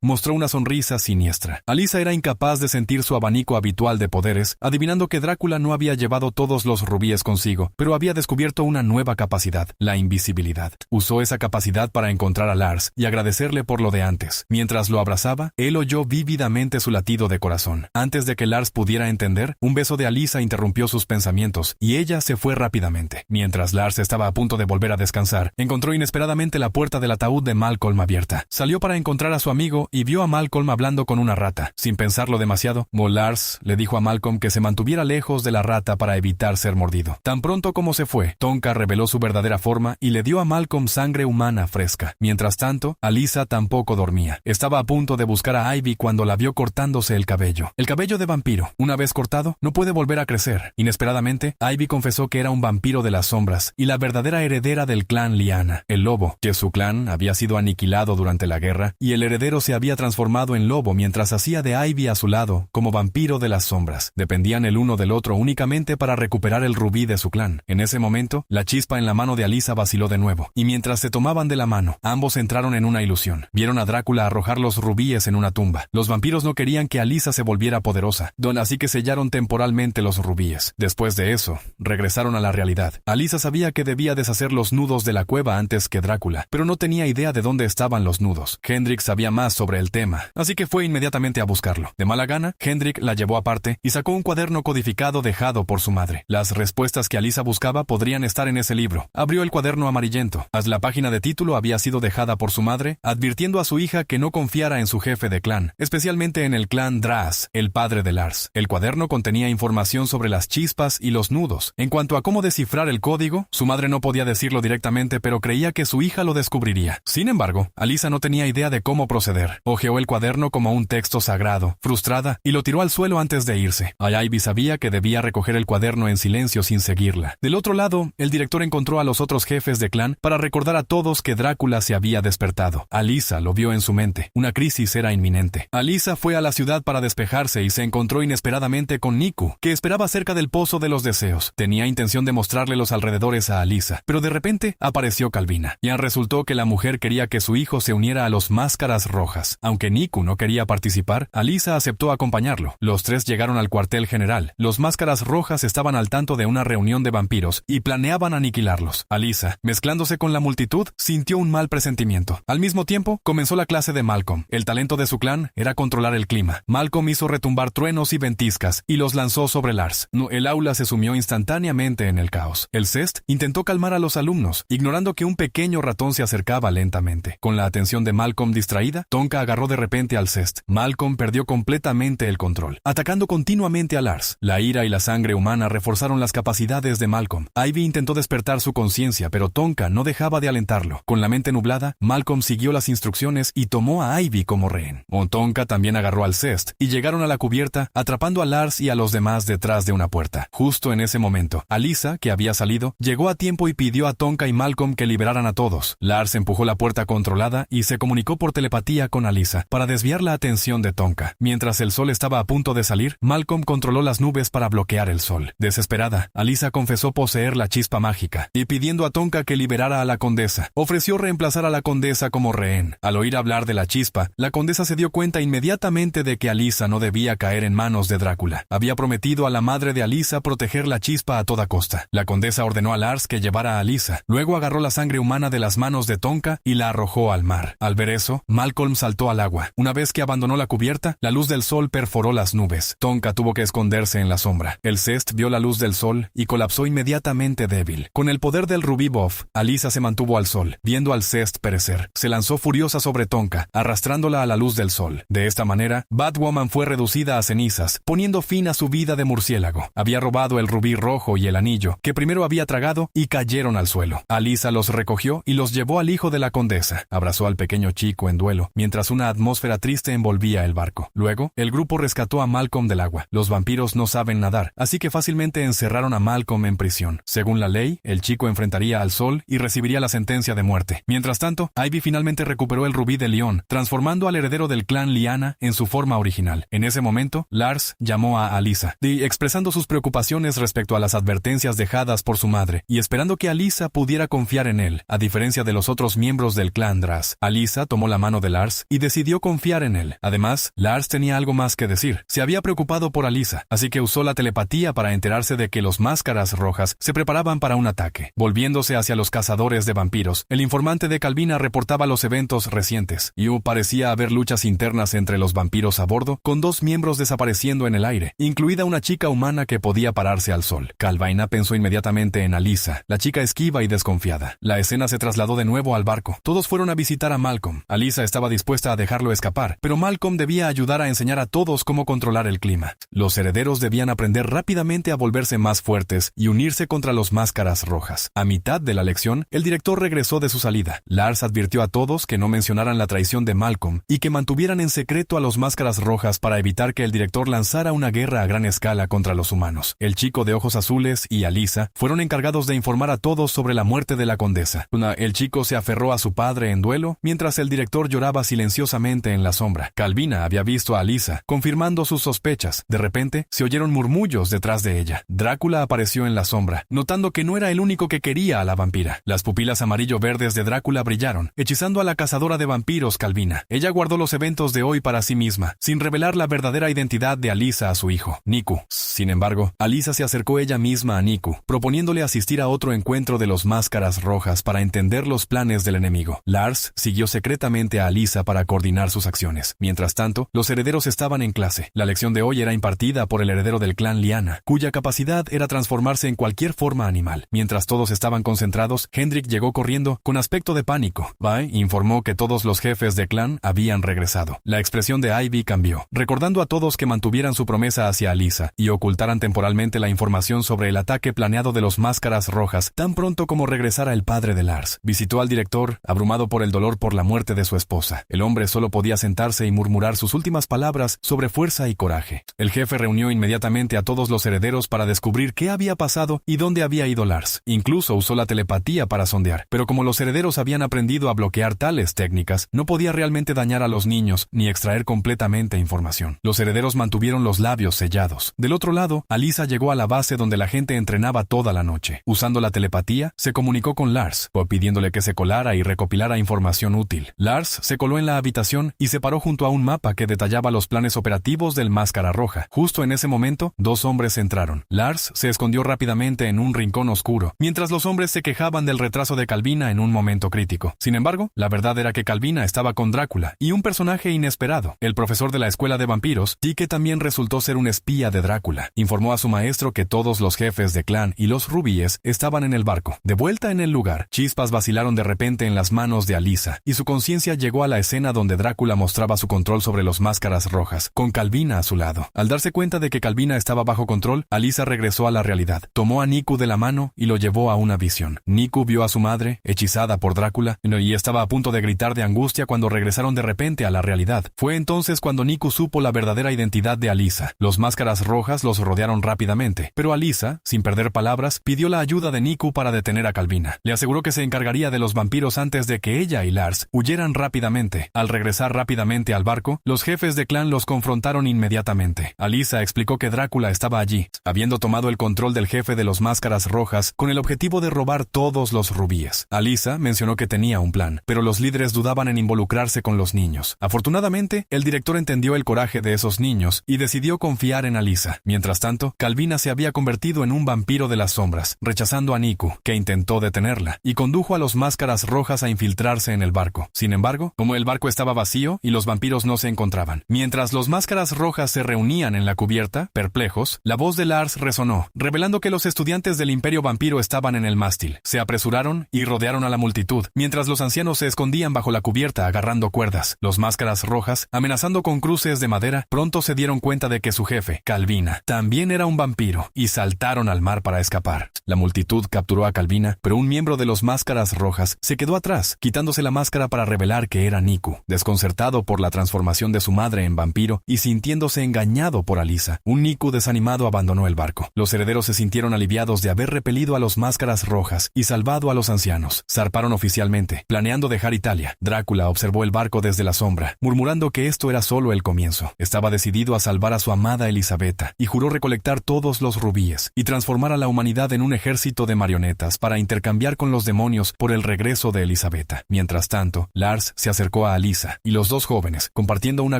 mostró una sonrisa siniestra. Alyssa era incapaz de sentir su abanico habitual de poderes, adivinando que Drácula no había llevado todos los rubíes consigo, pero había descubierto una nueva capacidad, la invisibilidad. Usó esa capacidad para encontrar a Lars y agradecerle por lo de antes. Mientras lo abrazaba, él oyó vívidamente su latido de corazón. Antes de que Lars pudiera entender, un beso de Alyssa interrumpió sus pensamientos, y ella se fue rápidamente. Mientras Lars estaba a punto de volver a descansar, encontró inesperadamente la puerta del ataúd de Malcolm abierta. Salió para encontrar a su amigo y vio a Malcolm hablando con una rata. Sin pensarlo demasiado, Lars le dijo a Malcolm que se mantuviera lejos de la rata para evitar ser mordido. Tan pronto como se fue, Tonka reveló su verdadera forma y le dio a Malcolm sangre humana fresca. Mientras tanto, Alyssa tampoco dormía. Estaba a punto de buscar a Ivy cuando la vio cortándose el cabello. El cabello de vampiro, una vez cortado, no puede volver a crecer. Inesperadamente, Ivy confesó que era un vampiro de las sombras y la verdadera heredera del clan Lyanna, el lobo, que su clan había sido aniquilado durante la guerra y el heredero se había transformado en lobo mientras hacía de Ivy a su lado como vampiro de las sombras. Dependían el uno del otro únicamente para recuperar el rubí de su clan. En ese momento, la chispa en la mano de Alyssa vaciló de nuevo, y mientras se tomaban de la mano, ambos entraron en una ilusión. Vieron a Drácula arrojar los rubíes en una tumba. Los vampiros no querían que Alyssa se volviera poderosa, así que sellaron temporalmente los rubíes. Después de eso, regresaron a la realidad. Alyssa sabía que debía deshacer los nudos de la cueva antes que Drácula, pero no tenía idea de dónde estaban los nudos. Hendrik sabía más sobre el tema, así que fue inmediatamente a buscarlo. De mala gana, Hendrik la llevó aparte y sacó un cuaderno codificado dejado por su madre. Las respuestas que Alyssa buscaba podrían estar en ese libro. Abrió el cuaderno amarillento. La página de título había sido dejada por su madre, advirtiendo a su hija que no confiara en su jefe de clan, especialmente en el clan Dras, el padre de Lars. El cuaderno contenía información sobre las chispas y los nudos. En cuanto a cómo descifrar el código, su madre no podía decirlo directamente, pero creía que su hija lo descubriría. Sin embargo, Alyssa no tenía idea de cómo proceder. Hojeó el cuaderno como un texto sagrado, frustrada, y lo tiró al suelo antes de irse. Ivy sabía que debía recoger el cuaderno en silencio sin seguirla. Del otro lado, el director encontró a los otros jefes de clan para recordar a todos que Drácula se había despertado. Alyssa lo vio en su mente. Una crisis era inminente. Alyssa fue a la ciudad para despejarse y se encontró inesperadamente con Niku, que esperaba cerca del Pozo de los Deseos. Tenía intención de mostrarle los alrededores a Alyssa, pero de repente apareció Calvina. Ya resultó que la mujer quería que su hijo se uniera a los Máscaras Rojas. Aunque Niku no quería participar, Alyssa aceptó acompañarlo. Los tres llegaron al cuartel general. Los Máscaras Rojas estaban al tanto de una reunión de vampiros y planeaban aniquilarlos. Alyssa, mezclándose con la multitud, sintió un mal presentimiento. Al mismo tiempo, comenzó la clase de Malcolm. El talento de su clan era controlar el clima. Malcolm hizo retumbar truenos y ventiscas y los lanzó sobre Lars. El aula se sumió instantáneamente en el caos. El Cest intentó calmar a los alumnos, ignorando que un pequeño ratón se acercaba lentamente. Con la atención de Malcolm distraída, Tonka agarró de repente al Cest. Malcolm perdió completamente el control, atacando continuamente a Lars. La ira y la sangre humana reforzaron las capacidades de Malcolm. Ivy intentó despertar su conciencia, pero Tonka no dejaba de alentarlo. Con la mente nublada, Malcolm siguió las instrucciones y tomó a Ivy como rehén. Tonka también agarró al Cest y llegaron a la cubierta, atrapando a Lars y a los demás detrás de una puerta. Justo en ese momento, Alyssa, que había salido, llegó a tiempo y pidió a Tonka y Malcolm que liberaran a todos. Lars empujó la puerta controlada y se comunicó por telepatía con Alyssa para desviar la atención de Tonka. Mientras el sol estaba a punto de salir, Malcolm controló las nubes para bloquear el sol. Desesperada, Alyssa confesó poseer la chispa mágica y pidiendo a Tonka que liberara a la condesa, ofreció reemplazar a la condesa como rehén. Al oír hablar de la chispa, la condesa se dio cuenta inmediatamente de que Alyssa no debía caer en manos de Drácula. Había prometido a la madre de Alyssa proteger la chispa a toda costa. La condesa ordenó a Lars que llevara a Alyssa. Luego agarró la sangre humana de las manos de Tonka y la arrojó al mar. Al ver eso, Malcolm saltó al agua. Una vez que abandonó la cubierta, la luz del sol perforó las nubes. Tonka tuvo que esconderse en la sombra. El Cest vio la luz del sol y colapsó inmediatamente débil. Con el poder del rubí Boff, Alyssa se mantuvo al sol, viendo al Cest perecer. Se lanzó furiosa sobre Tonka, arrastrándola a la luz del sol. De esta manera, Batwoman fue reducida a cenizas, poniendo fin a su vida de murciélago. Había robado el rubí rojo y el anillo, que primero había tragado, y cayeron al suelo. Alyssa los recogió y los llevó al hijo de la condesa. Abrazó al pequeño chico en duelo, mientras una atmósfera triste envolvía el barco. Luego, el grupo rescató a Malcolm del agua. Los vampiros no saben nadar, así que fácilmente encerraron a Malcolm en prisión. Según la ley, el chico enfrentaría al sol y recibiría la sentencia de muerte. Mientras tanto, Ivy finalmente recuperó el rubí de León, transformando al heredero del clan Lyanna en su forma original. En ese momento, Lars llamó a Alyssa, expresando sus preocupaciones respecto a las advertencias dejadas por su madre, y esperando que Alyssa pudiera confiar en él, a diferencia de los otros miembros del clan Dras. Alyssa tomó la mano de Lars y decidió confiar en él. Además, Lars tenía algo más que decir. Se había preocupado por Alyssa, así que usó la telepatía para enterarse de que los Máscaras Rojas se preparaban para un ataque. Volviéndose hacia los cazadores de vampiros, el informante de Calvina reportaba los eventos recientes. Parecía haber luchas internas entre los vampiros a bordo, con 2 miembros desapareciendo en el aire, incluida una chica humana que podía pararse al sol. Calvina pensó inmediatamente en Alyssa, la chica esquiva y desconfiada. La escena se trasladó de nuevo al barco. Todos fueron a visitar a Malcolm. Alyssa estaba dispuesta a dejarlo escapar, pero Malcolm debía ayudar a enseñar a todos cómo controlar el clima. Los herederos debían aprender rápidamente a volverse más fuertes y unirse contra los Máscaras Rojas. A mitad de la lección, el director regresó de su salida. Lars advirtió a todos que no mencionaran la traición de Malcolm y que mantuvieran en secreto a los Máscaras Rojas para evitar que el director lanzara una guerra a gran escala contra los humanos. El chico de ojos azules y Alyssa fueron encargados de informar a todos sobre la muerte de la condesa. El chico se aferró a su padre en duelo, mientras el director lloraba silenciosamente en la sombra. Calvina había visto a Alyssa, confirmando sus sospechas. De repente, se oyeron murmullos detrás de ella. Drácula apareció en la sombra, notando que no era el único que quería a la vampira. Las pupilas amarillo-verdes de Drácula brillaron, hechizando a la cazadora de vampiros Calvina. Ella guardó los eventos de hoy para sí misma, sin revelar la verdadera identidad de Alyssa a su hijo, Niku. Sin embargo, Alyssa se acercó ella misma a Niku, proponiéndole asistir a otro encuentro de los Máscaras Rojas para entender los planes del enemigo. Lars siguió secretamente a Alyssa para coordinar sus acciones. Mientras tanto, los herederos estaban en clase. La lección de hoy era impartida por el heredero del clan Liana, cuya capacidad era transformarse en cualquier forma animal. Mientras todos estaban concentrados, Hendrik llegó corriendo con aspecto de pánico. Vi informó que todos los jefes de clan habían regresado. La expresión de Ivy cambió, recordando a todos que mantuvieran su promesa hacia Alyssa y ocultaran temporalmente la información sobre el ataque planeado de los Máscaras Rojas tan pronto como regresara el padre de Lars. Visitó al director, abrumado por el dolor por la muerte de su esposa. El hombre solo podía sentarse y murmurar sus últimas palabras sobre fuerza y coraje. El jefe reunió inmediatamente a todos los herederos para descubrir qué había pasado y dónde había ido Lars. Incluso usó la telepatía para sondear, pero como los herederos habían aprendido a bloquear tales técnicas, no podía realmente dañar a los niños ni extraer completamente información. Los herederos mantuvieron los labios sellados. Del otro lado, Alyssa llegó a la base donde la gente entrenaba toda la noche. Usando la telepatía, se comunicó con Lars, pidiéndole que se colara y recopilara información útil. Lars se coló en la habitación y se paró junto a un mapa que detallaba los planes operativos del Máscara Roja. Justo en ese momento, 2 hombres entraron. Lars se escondió rápidamente en un rincón oscuro, mientras los hombres se quejaban del retraso de Calvina en un momento crítico. Sin embargo, la verdad era que Calvina estaba con Drácula y un personaje inesperado, el profesor de la escuela de vampiros, y que también resultó ser un espía de Drácula. Informó a su maestro que todos los jefes de clan y los rubíes estaban en el barco. De vuelta en el lugar, chispas vacilaron de repente en las manos de Alyssa, y su conciencia llegó a la escena donde Drácula mostraba su control sobre los Máscaras Rojas, con Calvina a su lado. Al darse cuenta de que Calvina estaba bajo control, Alyssa regresó a la realidad. Tomó a Niku de la mano y lo llevó a una visión. Niku vio a su madre, hechizada por Drácula, y estaba a punto de gritar de angustia cuando regresaron de repente a la realidad. Fue entonces cuando Niku supo la verdadera identidad de Alyssa. Los Máscaras Rojas los rodearon rápidamente, pero Alyssa, sin perder palabras, pidió la ayuda de Niku para detener a Calvina. Le aseguró que se encargaría de los vampiros antes de que ella y Lars huyeran rápidamente. Al regresar rápidamente al barco, los jefes de clan los confrontaron inmediatamente. Alyssa explicó que Drácula estaba allí, habiendo tomado el control del jefe de los Máscaras Rojas con el objetivo de robar todos los rubíes. Alyssa mencionó que tenía un plan, pero los líderes dudaban en involucrarse con los niños. Afortunadamente, el director entendió el coraje de esos niños y decidió confiar en Alyssa. Mientras tanto, Calvina se había convertido en un vampiro de las sombras, rechazando a Niku, que intentó detenerla, y condujo a los Máscaras Rojas a infiltrarse en el barco. Sin embargo, como el barco estaba vacío y los vampiros no se encontraban, mientras los Máscaras Rojas se reunían en la cubierta, perplejos, la voz de Lars resonó, revelando que los estudiantes del Imperio Vampiro estaban en el mástil. Se apresuraron y rodearon a la multitud, mientras los ancianos se escondían bajo la cubierta agarrando cuerdas. Los Máscaras Rojas, amenazando con cruces de madera, pronto se dieron cuenta de que su jefe, Calvina, también era un vampiro, y saltaron al mar para escapar. La multitud capturó a Calvina, pero un miembro de los Máscaras Rojas se quedó atrás, quitándose la máscara para revelar que era Niku. Desconcertado por la transformación de su madre en vampiro y sintiéndose engañado por Alyssa, un Niku desanimado abandonó el barco. Los herederos se sintieron aliviados de haber repelido a los Máscaras Rojas y salvado a los ancianos. Zarparon oficialmente, planeando dejar Italia. Drácula observó el barco desde la sombra, murmurando que esto era solo el comienzo. Estaba decidido a salvar a su amada Elisabetta y juró recolectar todos los rubíes y transformar a la humanidad en un ejército ejército de marionetas para intercambiar con los demonios por el regreso de Elisabetta. Mientras tanto, Lars se acercó a Alisa, y los dos jóvenes, compartiendo una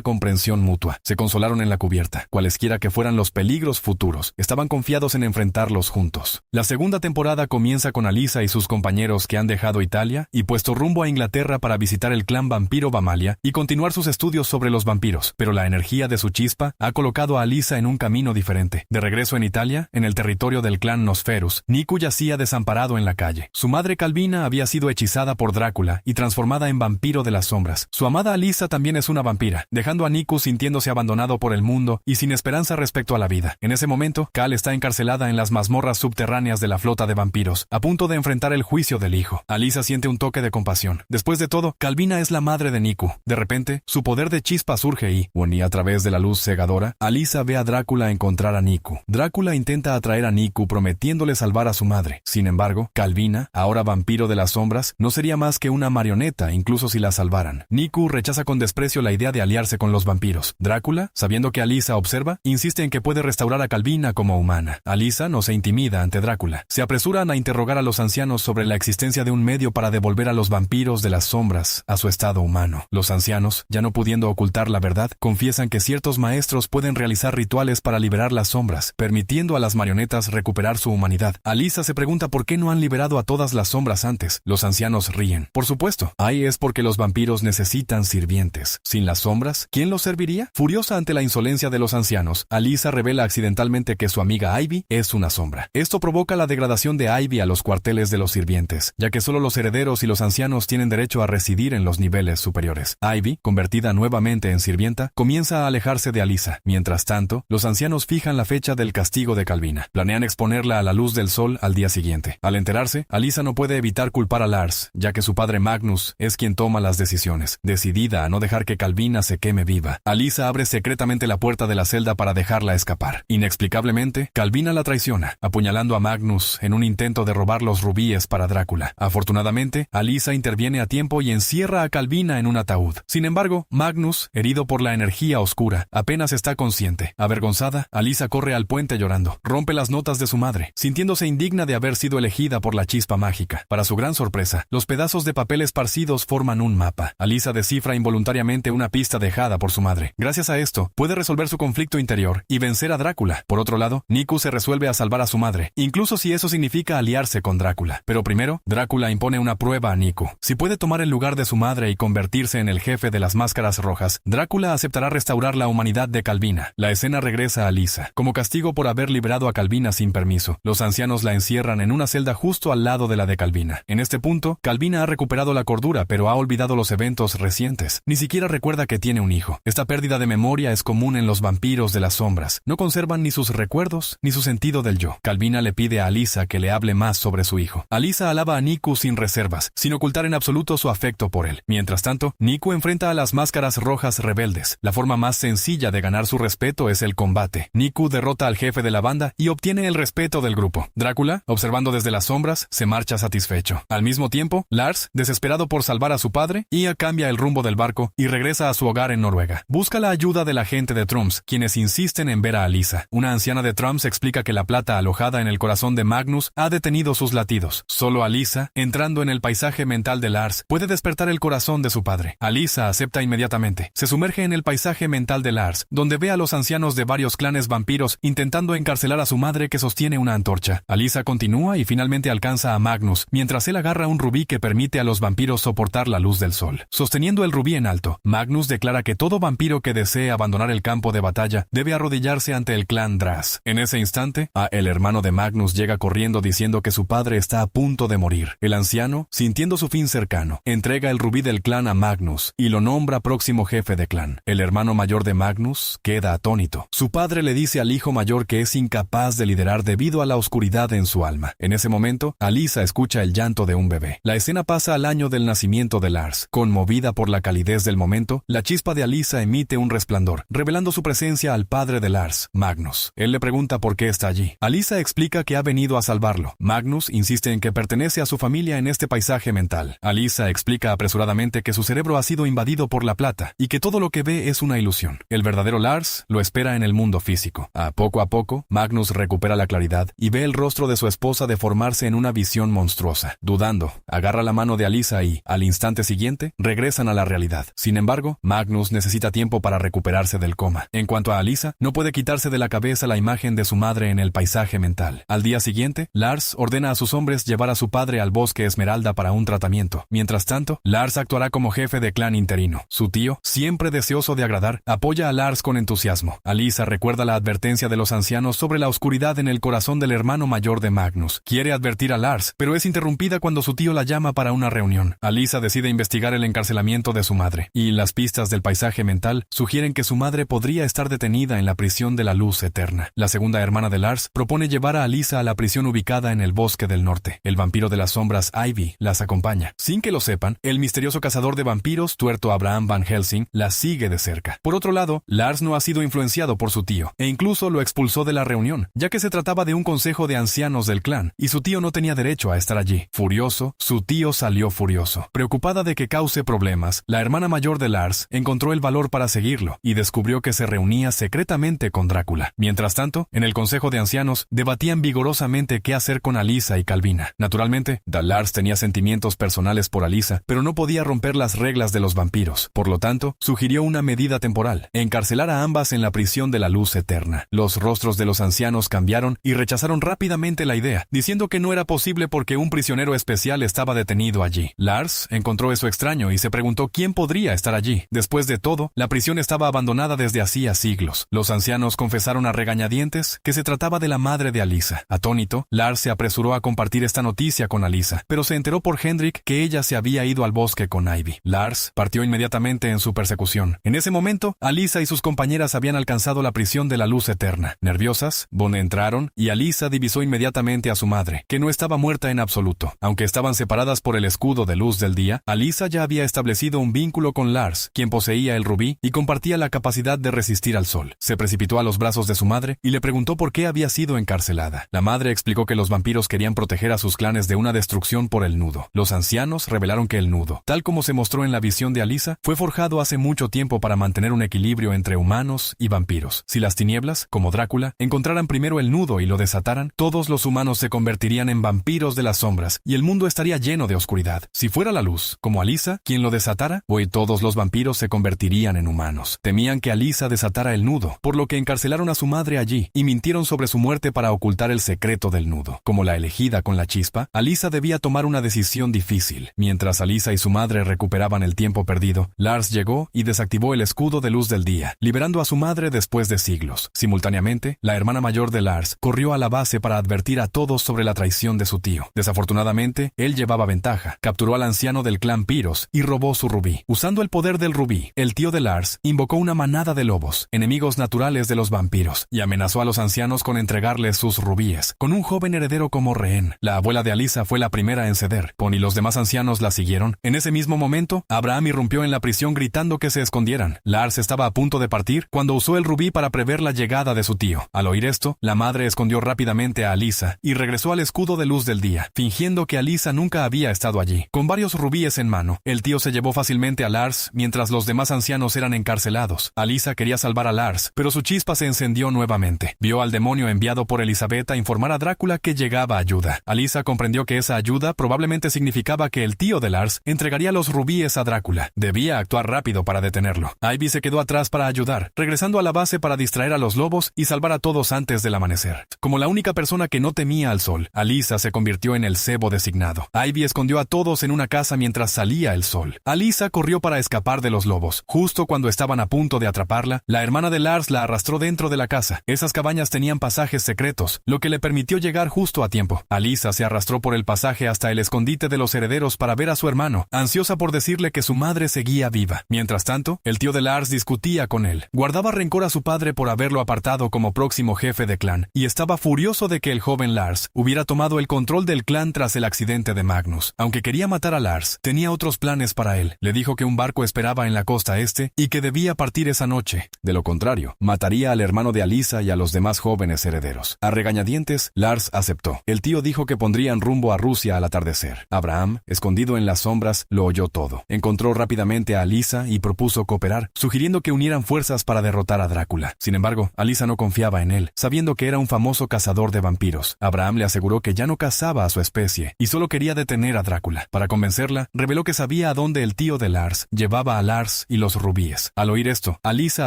comprensión mutua, se consolaron en la cubierta. Cualesquiera que fueran los peligros futuros, estaban confiados en enfrentarlos juntos. La segunda temporada comienza con Alisa y sus compañeros que han dejado Italia y puesto rumbo a Inglaterra para visitar el clan vampiro Vamalia y continuar sus estudios sobre los vampiros, pero la energía de su chispa ha colocado a Alisa en un camino diferente. De regreso en Italia, en el territorio del clan Nosferus, Niku yacía desamparado en la calle. Su madre Calvina había sido hechizada por Drácula y transformada en vampiro de las sombras. Su amada Alisa también es una vampira, dejando a Niku sintiéndose abandonado por el mundo y sin esperanza respecto a la vida. En ese momento, Cal está encarcelada en las mazmorras subterráneas de la flota de vampiros, a punto de enfrentar el juicio del hijo. Alisa siente un toque de compasión. Después de todo, Calvina es la madre de Niku. De repente, su poder de chispa surge y a través de la luz cegadora, Alisa ve a Drácula encontrar a Niku. Drácula intenta atraer a Niku prometiéndole salvar a su madre. Sin embargo, Calvina, ahora vampiro de las sombras, no sería más que una marioneta incluso si la salvaran. Niku rechaza con desprecio la idea de aliarse con los vampiros. Drácula, sabiendo que Alisa observa, insiste en que puede restaurar a Calvina como humana. Alisa no se intimida ante Drácula. Se apresuran a interrogar a los ancianos sobre la existencia de un medio para devolver a los vampiros de las sombras a su estado humano. Los ancianos, ya no pudiendo ocultar la verdad, confiesan que ciertos maestros pueden realizar rituales para liberar las sombras, permitiendo a las marionetas recuperar su humanidad. Alisa se pregunta por qué no han liberado a todas las sombras antes. Los ancianos ríen. Por supuesto, ahí es porque los vampiros necesitan sirvientes. Sin las sombras, ¿quién los serviría? Furiosa ante la insolencia de los ancianos, Alisa revela accidentalmente que su amiga Ivy es una sombra. Esto provoca la degradación de Ivy a los cuarteles de los sirvientes, ya que solo los herederos y los ancianos tienen derecho a residir en los niveles superiores. Ivy, convertida nuevamente en sirvienta, comienza a alejarse de Alisa. Mientras tanto, los ancianos fijan la fecha del castigo de Calvina. Planean exponerla a la luz del sol al día siguiente. Al enterarse, Alisa no puede evitar culpar a Lars, ya que su padre Magnus es quien toma las decisiones. Decidida a no dejar que Calvina se queme viva, Alisa abre secretamente la puerta de la celda para dejarla escapar. Inexplicablemente, Calvina la traiciona, apuñalando a Magnus en un intento de robar los rubíes para Drácula. Afortunadamente, Alisa interviene a tiempo y encierra a Calvina en un ataúd. Sin embargo, Magnus, herido por la energía oscura, apenas está consciente. Avergonzada, Alisa corre al puente llorando. Rompe las notas de su madre, sintiéndose indigna de haber sido elegida por la chispa mágica. Para su gran sorpresa, los pedazos de papel esparcidos forman un mapa. Alisa descifra involuntariamente una pista dejada por su madre. Gracias a esto, puede resolver su conflicto interior y vencer a Drácula. Por otro lado, Niku se resuelve a salvar a su madre, incluso si eso significa aliarse con Drácula. Pero primero, Drácula impone una prueba a Niku. Si puede tomar el lugar de su madre y convertirse en el jefe de las Máscaras Rojas, Drácula aceptará restaurar la humanidad de Calvina. La escena regresa a Alisa. Como castigo por haber liberado a Calvina sin permiso, los ancianos la encierran en una celda justo al lado de la de Calvina. En este punto, Calvina ha recuperado la cordura, pero ha olvidado los eventos recientes. Ni siquiera recuerda que tiene un hijo. Esta pérdida de memoria es común en los vampiros de las sombras. No conservan ni sus recuerdos ni su sentido del yo. Calvina le pide a Alisa que le hable más sobre su hijo. Alisa alaba a Niku sin reservas, sin ocultar en absoluto su afecto por él. Mientras tanto, Niku enfrenta a las Máscaras Rojas rebeldes. La forma más sencilla de ganar su respeto es el combate. Niku derrota al jefe de la banda y obtiene el respeto del grupo. Drácula, observando desde las sombras, se marcha satisfecho. Al mismo tiempo, Lars, desesperado por salvar a su padre, cambia el rumbo del barco y regresa a su hogar en Noruega. Busca la ayuda de la gente de Trums, quienes insisten en ver a Alisa. Una anciana de Trums explica que la plata alojada en el corazón de Magnus ha detenido sus latidos. Solo Alisa, entrando en el paisaje mental de Lars, puede despertar el corazón de su padre. Alisa acepta inmediatamente. Se sumerge en el paisaje mental de Lars, donde ve a los ancianos de varios clanes vampiros intentando encarcelar a su madre que sostiene una antorcha. Alisa continúa y finalmente alcanza a Magnus, mientras él agarra un rubí que permite a los vampiros soportar la luz del sol. Sosteniendo el rubí en alto, Magnus declara que todo vampiro que desee abandonar el campo de batalla debe arrodillarse ante el clan Dras. En ese instante, el hermano de Magnus llega corriendo diciendo que su padre está a punto de morir. El anciano, sintiendo su fin cercano, entrega el rubí del clan a Magnus y lo nombra próximo jefe de clan. El hermano mayor de Magnus queda atónito. Su padre le dice al hijo mayor que es incapaz de liderar debido a la oscuridad en su alma. En ese momento, Alisa escucha el llanto de un bebé. La escena pasa al año del nacimiento de Lars. Conmovida por la calidez del momento, la chispa de Alisa emite un resplandor, revelando su presencia al padre de Lars, Magnus. Él le pregunta por qué está allí. Alisa explica que ha venido a salvarlo. Magnus insiste en que pertenece a su familia en este paisaje mental. Alisa explica apresuradamente que su cerebro ha sido invadido por la plata y que todo lo que ve es una ilusión. El verdadero Lars lo espera en el mundo físico. A poco, Magnus recupera la claridad y ve el rostro de su esposa deformarse en una visión monstruosa. Dudando, agarra la mano de Alyssa y, al instante siguiente, regresan a la realidad. Sin embargo, Magnus necesita tiempo para recuperarse del coma. En cuanto a Alyssa, no puede quitarse de la cabeza la imagen de su madre en el paisaje mental. Al día siguiente, Lars ordena a sus hombres llevar a su padre al bosque Esmeralda para un tratamiento. Mientras tanto, Lars actuará como jefe de clan interino. Su tío, siempre deseoso de agradar, apoya a Lars con entusiasmo. Alyssa recuerda la advertencia de los ancianos sobre la oscuridad en el corazón del hermano mayor de Magnus. Quiere advertir a Lars, pero es interrumpida cuando su tío la llama para una reunión. Alyssa decide investigar el encarcelamiento de su madre, y las pistas del paisaje mental sugieren que su madre podría estar detenida en la prisión de la luz eterna. La segunda hermana de Lars propone llevar a Alyssa a la prisión ubicada en el bosque del norte. El vampiro de las sombras Ivy las acompaña. Sin que lo sepan, el misterioso cazador de vampiros, tuerto Abraham Van Helsing, la sigue de cerca. Por otro lado, Lars no ha sido influenciado por su tío, e incluso lo expulsó de la reunión, ya que se trataba de un consejo de ancianos del clan, y su tío no tenía derecho a estar allí. Furioso, su tío salió furioso. Preocupada de que cause problemas, la hermana mayor de Lars encontró el valor para seguirlo, y descubrió que se reunía secretamente con Drácula. Mientras tanto, en el consejo de ancianos, debatían vigorosamente qué hacer con Alyssa y Calvina. Naturalmente, Lars tenía sentimientos personales por Alyssa, pero no podía romper las reglas de los vampiros. Por lo tanto, sugirió una medida temporal: encarcelar a ambas en la prisión de la luz eterna. Los rostros de los ancianos cambiaron y rechazaron rápidamente la idea, diciendo que no era posible porque un prisionero especial estaba detenido allí. Lars encontró eso extraño y se preguntó quién podría estar allí. Después de todo, la prisión estaba abandonada desde hacía siglos. Los ancianos confesaron a regañadientes que se trataba de la madre de Alyssa. Atónito, Lars se apresuró a compartir esta noticia con Alyssa, pero se enteró por Hendrik que ella se había ido al bosque con Ivy. Lars partió inmediatamente en su persecución. En ese momento, Alyssa y sus compañeras habían alcanzado la prisión de la luz eterna. Nerviosas, entraron y Alyssa divisó inmediatamente a su madre, que no estaba muerta en absoluto. Aunque estaban separadas por el escudo de luz del día, Alyssa ya había establecido un vínculo con Lars, quien poseía el rubí y compartía la capacidad de resistir al sol. Se precipitó a los brazos de su madre y le preguntó por qué había sido encarcelada. La madre explicó que los vampiros querían proteger a sus clanes de una destrucción por el nudo. Los ancianos revelaron que el nudo, tal como se mostró en la visión de Alyssa, fue forjado hace mucho tiempo para mantener un equilibrio entre humanos y vampiros. Si las tinieblas, como Drácula, encontraran primero el nudo y lo desataran, todos los humanos se convertirían en vampiros de las sombras y el mundo estaría lleno de oscuridad. Si fuera la luz, como Alyssa, quien lo desatara, hoy todos los vampiros se convertirían en humanos. Temían que Alyssa desatara el nudo, por lo que encarcelaron a su madre allí y mintieron sobre su muerte para ocultar el secreto del nudo. Como la elegida con la chispa, Alyssa debía tomar una decisión difícil. Mientras Alyssa y su madre recuperaban el tiempo perdido, Lars llegó y desactivó el escudo de luz del día, liberando a su madre después de siglos. Simultáneamente, la hermana mayor de Lars corrió a la base para advertir a todos sobre la traición de su tío. Desafortunadamente, él llevaba ventaja, capturó al anciano del clan Pyros y robó su rubí. Usando el poder del rubí, el tío de Lars invocó una manada de lobos, enemigos naturales de los vampiros, y amenazó a los ancianos con entregarles sus rubíes, con un joven heredero como rehén. La abuela de Alyssa fue la primera en ceder. Pon y los demás ancianos la siguieron. En ese mismo momento, Abraham irrumpió en la prisión gritando que se escondieran. Lars estaba a punto de partir cuando usó el rubí para prever la llegada de su tío. Al oír esto, la madre escondió rápidamente a Alyssa y regresó al escudo de luz del día, fingiendo que Alyssa nunca había estado allí. Con varios rubíes en mano, el tío se llevó fácilmente a Lars mientras los demás ancianos eran encarcelados. Alyssa quería salvar a Lars, pero su chispa se encendió nuevamente. Vio al demonio enviado por Elizabeth a informar a Drácula que llegaba ayuda. Alyssa comprendió que esa ayuda probablemente significaba que el tío de Lars entregaría los rubíes a Drácula. Debía actuar rápido para detenerlo. Ivy se quedó atrás para ayudar, regresando a la base para distraer a los lobos y salvar a todos antes del amanecer. Como la única persona que no temía al sol, Alyssa se convirtió en el cebo designado. Ivy escondió a todos en una casa mientras salía el sol. Alyssa corrió para escapar de los lobos. Justo cuando estaban a punto de atraparla, la hermana de Lars la arrastró dentro de la casa. Esas cabañas tenían pasajes secretos, lo que le permitió llegar justo a tiempo. Alyssa se arrastró por el pasaje hasta el escondite de los herederos para ver a su hermano, ansiosa por decirle que su madre seguía viva. Mientras tanto, el tío de Lars discutía con él. Guardaba rencor a su padre por haberlo apartado como próximo jefe de clan, y estaba furioso de que el joven Lars hubiera tomado el control del clan tras el accidente de Magnus. Aunque quería matar a Lars, tenía otros planes para él. Le dijo que un barco esperaba en la costa este y que debía partir esa noche. De lo contrario, mataría al hermano de Alyssa y a los demás jóvenes herederos. A regañadientes, Lars aceptó. El tío dijo que pondrían rumbo a Rusia al atardecer. Abraham, escondido en las sombras, lo oyó todo. Encontró rápidamente a Alyssa y propuso cooperar, sugiriendo que unieran fuerzas para derrotar a Drácula. Sin embargo, Alyssa no confiaba en él, sabiendo que era un famoso cazador de vampiros. vampiros. Abraham le aseguró que ya no cazaba a su especie y solo quería detener a Drácula. Para convencerla, reveló que sabía a dónde el tío de Lars llevaba a Lars y los rubíes. Al oír esto, Alisa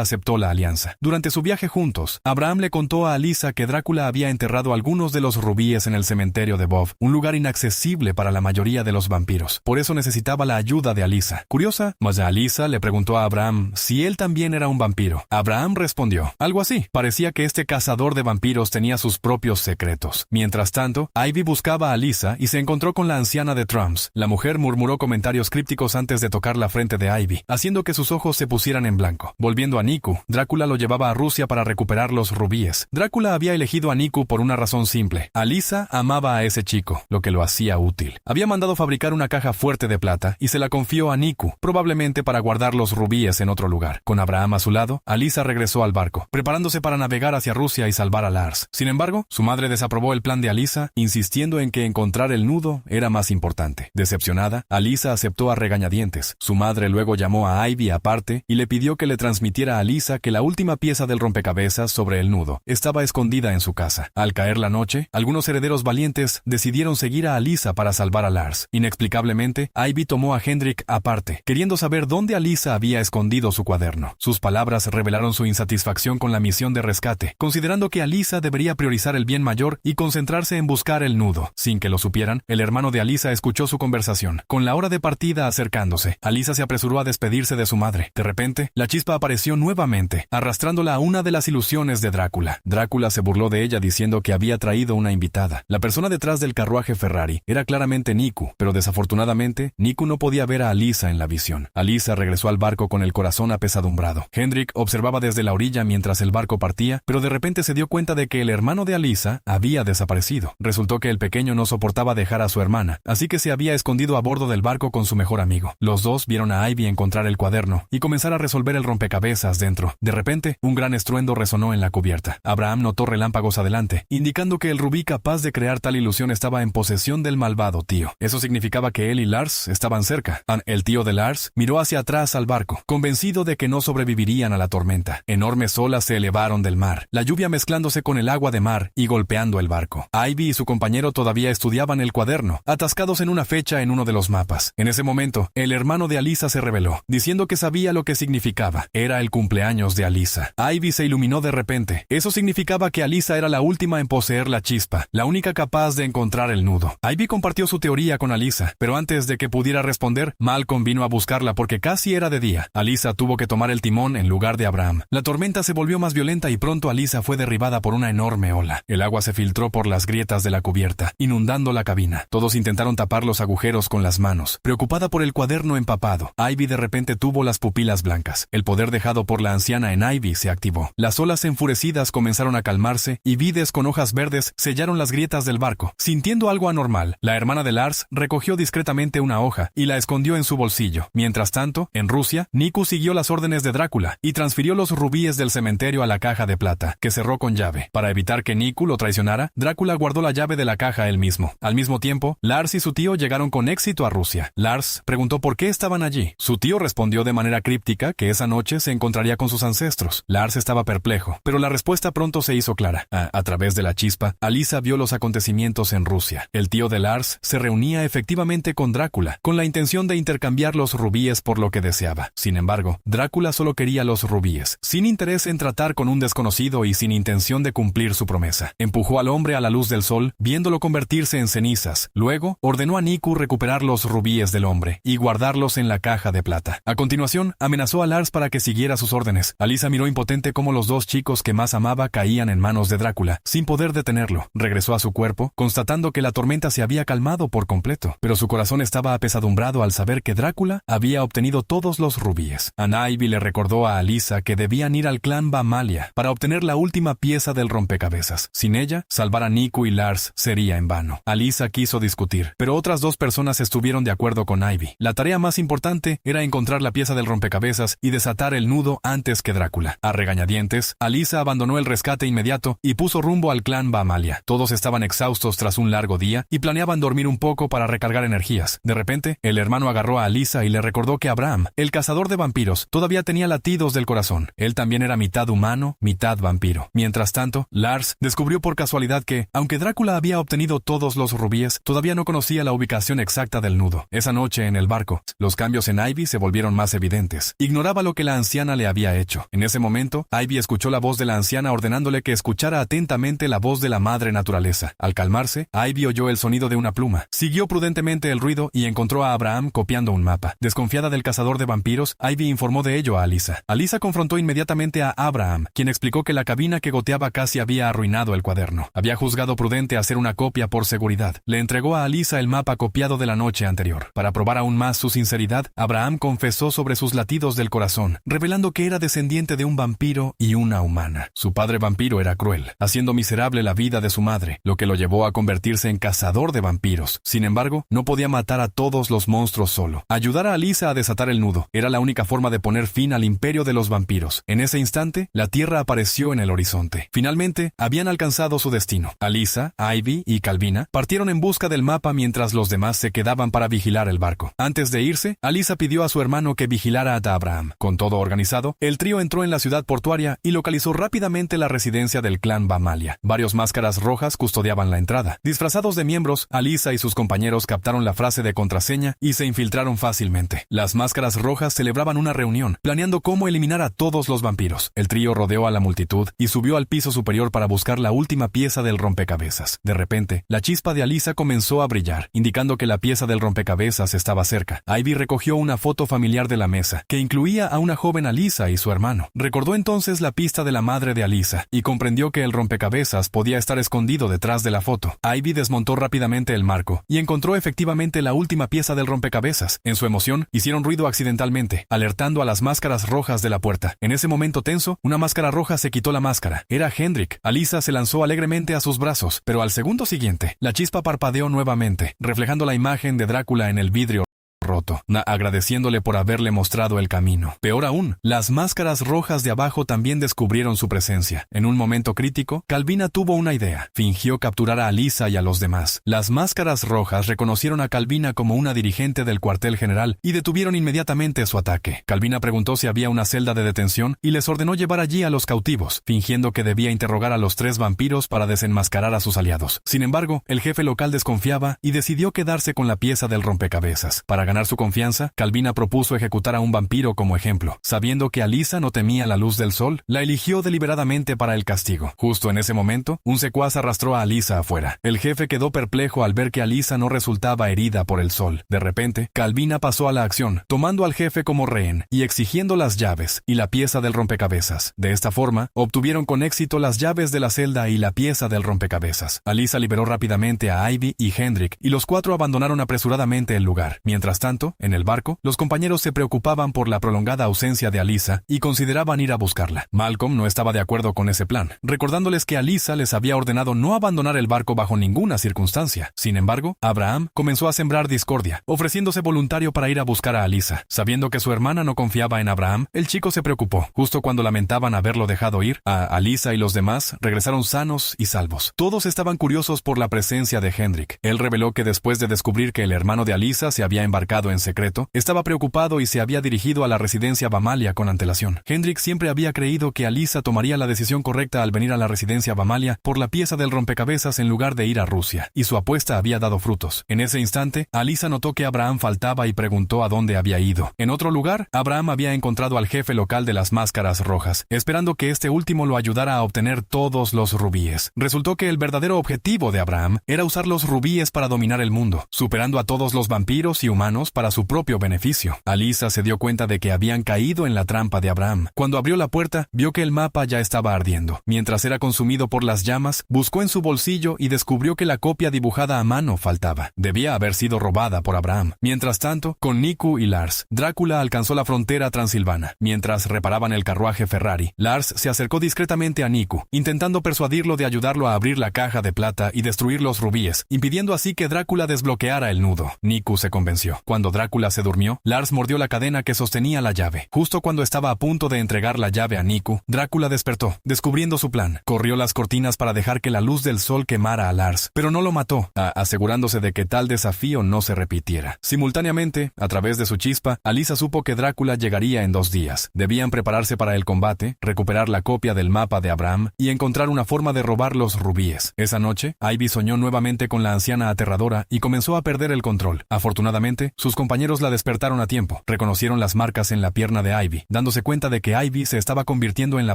aceptó la alianza. Durante su viaje juntos, Abraham le contó a Alisa que Drácula había enterrado algunos de los rubíes en el cementerio de Bov, un lugar inaccesible para la mayoría de los vampiros. Por eso necesitaba la ayuda de Alisa. Curiosa, mas Alisa le preguntó a Abraham si él también era un vampiro. Abraham respondió, algo así. Parecía que este cazador de vampiros tenía sus propios secretos. Mientras tanto, Ivy buscaba a Alisa y se encontró con la anciana de Trumps. La mujer murmuró comentarios crípticos antes de tocar la frente de Ivy, haciendo que sus ojos se pusieran en blanco. Volviendo a Niku, Drácula lo llevaba a Rusia para recuperar los rubíes. Drácula había elegido a Niku por una razón simple. Alisa amaba a ese chico, lo que lo hacía útil. Había mandado fabricar una caja fuerte de plata y se la confió a Niku, probablemente para guardar los rubíes en otro lugar. Con Abraham a su lado, Alisa regresó al barco, preparándose para navegar hacia Rusia y salvar a Lars. Sin embargo, su madre desaprobó el plan de Alisa, insistiendo en que encontrar el nudo era más importante. Decepcionada, Alisa aceptó a regañadientes. Su madre luego llamó a Ivy aparte y le pidió que le transmitiera a Alisa que la última pieza del rompecabezas sobre el nudo estaba escondida en su casa. Al caer la noche, algunos herederos valientes decidieron seguir a Alisa para salvar a Lars. Inexplicablemente, Ivy tomó a Hendrik aparte, queriendo saber dónde Alisa había escondido su cuaderno. Sus palabras revelaron su insatisfacción con la misión de rescate, considerando que Alisa debería priorizar el bien mayor y concentrarse en buscar el nudo. Sin que lo supieran, el hermano de Alisa escuchó su conversación. Con la hora de partida acercándose, Alisa se apresuró a despedirse de su madre. De repente, la chispa apareció nuevamente, arrastrándola a una de las ilusiones de Drácula. Drácula se burló de ella diciendo que había traído una invitada. La persona detrás del carruaje Ferrari era claramente Niku, pero desafortunadamente, Niku no podía ver a Alisa en la visión. Alisa regresó al barco con el corazón apesadumbrado. Hendrik observaba desde la orilla mientras el barco partía, pero de repente se dio cuenta de que el hermano de Alisa había desaparecido. Resultó que el pequeño no soportaba dejar a su hermana, así que se había escondido a bordo del barco con su mejor amigo. Los dos vieron a Ivy encontrar el cuaderno y comenzar a resolver el rompecabezas dentro. De repente, un gran estruendo resonó en la cubierta. Abraham notó relámpagos adelante, indicando que el rubí capaz de crear tal ilusión estaba en posesión del malvado tío. Eso significaba que él y Lars estaban cerca. El tío de Lars miró hacia atrás al barco, convencido de que no sobrevivirían a la tormenta. Enormes olas se elevaron del mar, la lluvia mezclándose con el agua de mar y golpeando el barco. Ivy y su compañero todavía estudiaban el cuaderno, atascados en una fecha en uno de los mapas. En ese momento, el hermano de Alisa se reveló, diciendo que sabía lo que significaba. Era el cumpleaños de Alisa. Ivy se iluminó de repente. Eso significaba que Alisa era la última en poseer la chispa, la única capaz de encontrar el nudo. Ivy compartió su teoría con Alisa, pero antes de que pudiera responder, Malcolm vino a buscarla porque casi era de día. Alisa tuvo que tomar el timón en lugar de Abraham. La tormenta se volvió más violenta y pronto Alisa fue derribada por una enorme ola. El agua se filtró por las grietas de la cubierta, inundando la cabina. Todos intentaron tapar los agujeros con las manos, preocupada por el cuaderno empapado. Ivy de repente tuvo las pupilas blancas. El poder dejado por la anciana en Ivy se activó. Las olas enfurecidas comenzaron a calmarse y vides con hojas verdes sellaron las grietas del barco. Sintiendo algo anormal, la hermana de Lars recogió discretamente una hoja y la escondió en su bolsillo. Mientras tanto, en Rusia, Niku siguió las órdenes de Drácula y transfirió los rubíes del cementerio a la caja de plata, que cerró con llave. Para evitar que Niku lo traicionara, Drácula guardó la llave de la caja él mismo. Al mismo tiempo, Lars y su tío llegaron con éxito a Rusia. Lars preguntó por qué estaban allí. Su tío respondió de manera críptica que esa noche se encontraría con sus ancestros. Lars estaba perplejo, pero la respuesta pronto se hizo clara. A través de la chispa, Alisa vio los acontecimientos en Rusia. El tío de Lars se reunía efectivamente con Drácula, con la intención de intercambiar los rubíes por lo que deseaba. Sin embargo, Drácula solo quería los rubíes, sin interés en tratar con un desconocido y sin intención de cumplir su promesa. Empujó al hombre a la luz del sol, viéndolo convertirse en cenizas. Luego, ordenó a Niku recuperar los rubíes del hombre y guardarlos en la caja de plata. A continuación, amenazó a Lars para que siguiera sus órdenes. Alisa miró impotente cómo los dos chicos que más amaba caían en manos de Drácula, sin poder detenerlo. Regresó a su cuerpo, constatando que la tormenta se había calmado por completo, pero su corazón estaba apesadumbrado al saber que Drácula había obtenido todos los rubíes. Ivy le recordó a Alisa que debían ir al clan Bamalia para obtener la última pieza del rompecabezas. Sin ella, salvar a Niku y Lars sería en vano. Alisa quiso discutir, pero otras dos personas estuvieron de acuerdo con Ivy. La tarea más importante era encontrar la pieza del rompecabezas y desatar el nudo antes que Drácula. A regañadientes, Alisa abandonó el rescate inmediato y puso rumbo al clan Bamalia. Todos estaban exhaustos tras un largo día y planeaban dormir un poco para recargar energías. De repente, el hermano agarró a Alisa y le recordó que Abraham, el cazador de vampiros, todavía tenía latidos del corazón. Él también era mitad humano, mitad vampiro. Mientras tanto, Lars descubrió por casualidad casualidad que, aunque Drácula había obtenido todos los rubíes, todavía no conocía la ubicación exacta del nudo. Esa noche en el barco, los cambios en Ivy se volvieron más evidentes. Ignoraba lo que la anciana le había hecho. En ese momento, Ivy escuchó la voz de la anciana ordenándole que escuchara atentamente la voz de la madre naturaleza. Al calmarse, Ivy oyó el sonido de una pluma. Siguió prudentemente el ruido y encontró a Abraham copiando un mapa. Desconfiada del cazador de vampiros, Ivy informó de ello a Alyssa. Alyssa confrontó inmediatamente a Abraham, quien explicó que la cabina que goteaba casi había arruinado el cuaderno. Había juzgado prudente hacer una copia por seguridad. Le entregó a Alyssa el mapa copiado de la noche anterior. Para probar aún más su sinceridad, Abraham confesó sobre sus latidos del corazón, revelando que era descendiente de un vampiro y una humana. Su padre vampiro era cruel, haciendo miserable la vida de su madre, lo que lo llevó a convertirse en cazador de vampiros. Sin embargo, no podía matar a todos los monstruos solo. Ayudar a Alyssa a desatar el nudo era la única forma de poner fin al imperio de los vampiros. En ese instante, la tierra apareció en el horizonte. Finalmente, habían alcanzado su destino. Alyssa, Ivy y Calvina partieron en busca del mapa mientras los demás se quedaban para vigilar el barco. Antes de irse, Alyssa pidió a su hermano que vigilara a Abraham. Con todo organizado, el trío entró en la ciudad portuaria y localizó rápidamente la residencia del clan Vamalia. Varios máscaras rojas custodiaban la entrada. Disfrazados de miembros, Alyssa y sus compañeros captaron la frase de contraseña y se infiltraron fácilmente. Las máscaras rojas celebraban una reunión, planeando cómo eliminar a todos los vampiros. El trío rodeó a la multitud y subió al piso superior para buscar la última pieza del rompecabezas. De repente, la chispa de Alyssa comenzó a brillar, indicando que la pieza del rompecabezas estaba cerca. Ivy recogió una foto familiar de la mesa, que incluía a una joven Alyssa y su hermano. Recordó entonces la pista de la madre de Alyssa y comprendió que el rompecabezas podía estar escondido detrás de la foto. Ivy desmontó rápidamente el marco y encontró efectivamente la última pieza del rompecabezas. En su emoción, hicieron ruido accidentalmente, alertando a las máscaras rojas de la puerta. En ese momento tenso, una máscara roja se quitó la máscara. Era Hendrik. Alyssa se lanzó alegremente a sus brazos, pero al segundo siguiente, la chispa parpadeó nuevamente, reflejando la imagen de Drácula en el vidrio roto, agradeciéndole por haberle mostrado el camino. Peor aún, las máscaras rojas de abajo también descubrieron su presencia. En un momento crítico, Calvina tuvo una idea. Fingió capturar a Alyssa y a los demás. Las máscaras rojas reconocieron a Calvina como una dirigente del cuartel general y detuvieron inmediatamente su ataque. Calvina preguntó si había una celda de detención y les ordenó llevar allí a los cautivos, fingiendo que debía interrogar a los 3 vampiros para desenmascarar a sus aliados. Sin embargo, el jefe local desconfiaba y decidió quedarse con la pieza del rompecabezas. Para ganar su confianza, Calvina propuso ejecutar a un vampiro como ejemplo. Sabiendo que Alyssa no temía la luz del sol, la eligió deliberadamente para el castigo. Justo en ese momento, un secuaz arrastró a Alyssa afuera. El jefe quedó perplejo al ver que Alyssa no resultaba herida por el sol. De repente, Calvina pasó a la acción, tomando al jefe como rehén y exigiendo las llaves y la pieza del rompecabezas. De esta forma, obtuvieron con éxito las llaves de la celda y la pieza del rompecabezas. Alyssa liberó rápidamente a Ivy y Hendrik y los 4 abandonaron apresuradamente el lugar. Mientras tanto, en el barco, los compañeros se preocupaban por la prolongada ausencia de Alyssa y consideraban ir a buscarla. Malcolm no estaba de acuerdo con ese plan, recordándoles que Alyssa les había ordenado no abandonar el barco bajo ninguna circunstancia. Sin embargo, Abraham comenzó a sembrar discordia, ofreciéndose voluntario para ir a buscar a Alyssa. Sabiendo que su hermana no confiaba en Abraham, el chico se preocupó. Justo cuando lamentaban haberlo dejado ir, a Alyssa y los demás regresaron sanos y salvos. Todos estaban curiosos por la presencia de Hendrik. Él reveló que después de descubrir que el hermano de Alyssa se había embarcado en secreto, estaba preocupado y se había dirigido a la residencia Vamalia con antelación. Hendrik siempre había creído que Alyssa tomaría la decisión correcta al venir a la residencia Vamalia por la pieza del rompecabezas en lugar de ir a Rusia, y su apuesta había dado frutos. En ese instante, Alyssa notó que Abraham faltaba y preguntó a dónde había ido. En otro lugar, Abraham había encontrado al jefe local de las máscaras rojas, esperando que este último lo ayudara a obtener todos los rubíes. Resultó que el verdadero objetivo de Abraham era usar los rubíes para dominar el mundo, superando a todos los vampiros y humanos para su propio beneficio. Alyssa se dio cuenta de que habían caído en la trampa de Abraham. Cuando abrió la puerta, vio que el mapa ya estaba ardiendo. Mientras era consumido por las llamas, buscó en su bolsillo y descubrió que la copia dibujada a mano faltaba. Debía haber sido robada por Abraham. Mientras tanto, con Niku y Lars, Drácula alcanzó la frontera transilvana. Mientras reparaban el carruaje Ferrari, Lars se acercó discretamente a Niku, intentando persuadirlo de ayudarlo a abrir la caja de plata y destruir los rubíes, impidiendo así que Drácula desbloqueara el nudo. Niku se convenció. Cuando Drácula se durmió, Lars mordió la cadena que sostenía la llave. Justo cuando estaba a punto de entregar la llave a Niku, Drácula despertó, descubriendo su plan. Corrió las cortinas para dejar que la luz del sol quemara a Lars, pero no lo mató, asegurándose de que tal desafío no se repitiera. Simultáneamente, a través de su chispa, Alyssa supo que Drácula llegaría en 2 días. Debían prepararse para el combate, recuperar la copia del mapa de Abraham y encontrar una forma de robar los rubíes. Esa noche, Ivy soñó nuevamente con la anciana aterradora y comenzó a perder el control. Afortunadamente, sus compañeros la despertaron a tiempo. Reconocieron las marcas en la pierna de Ivy, dándose cuenta de que Ivy se estaba convirtiendo en la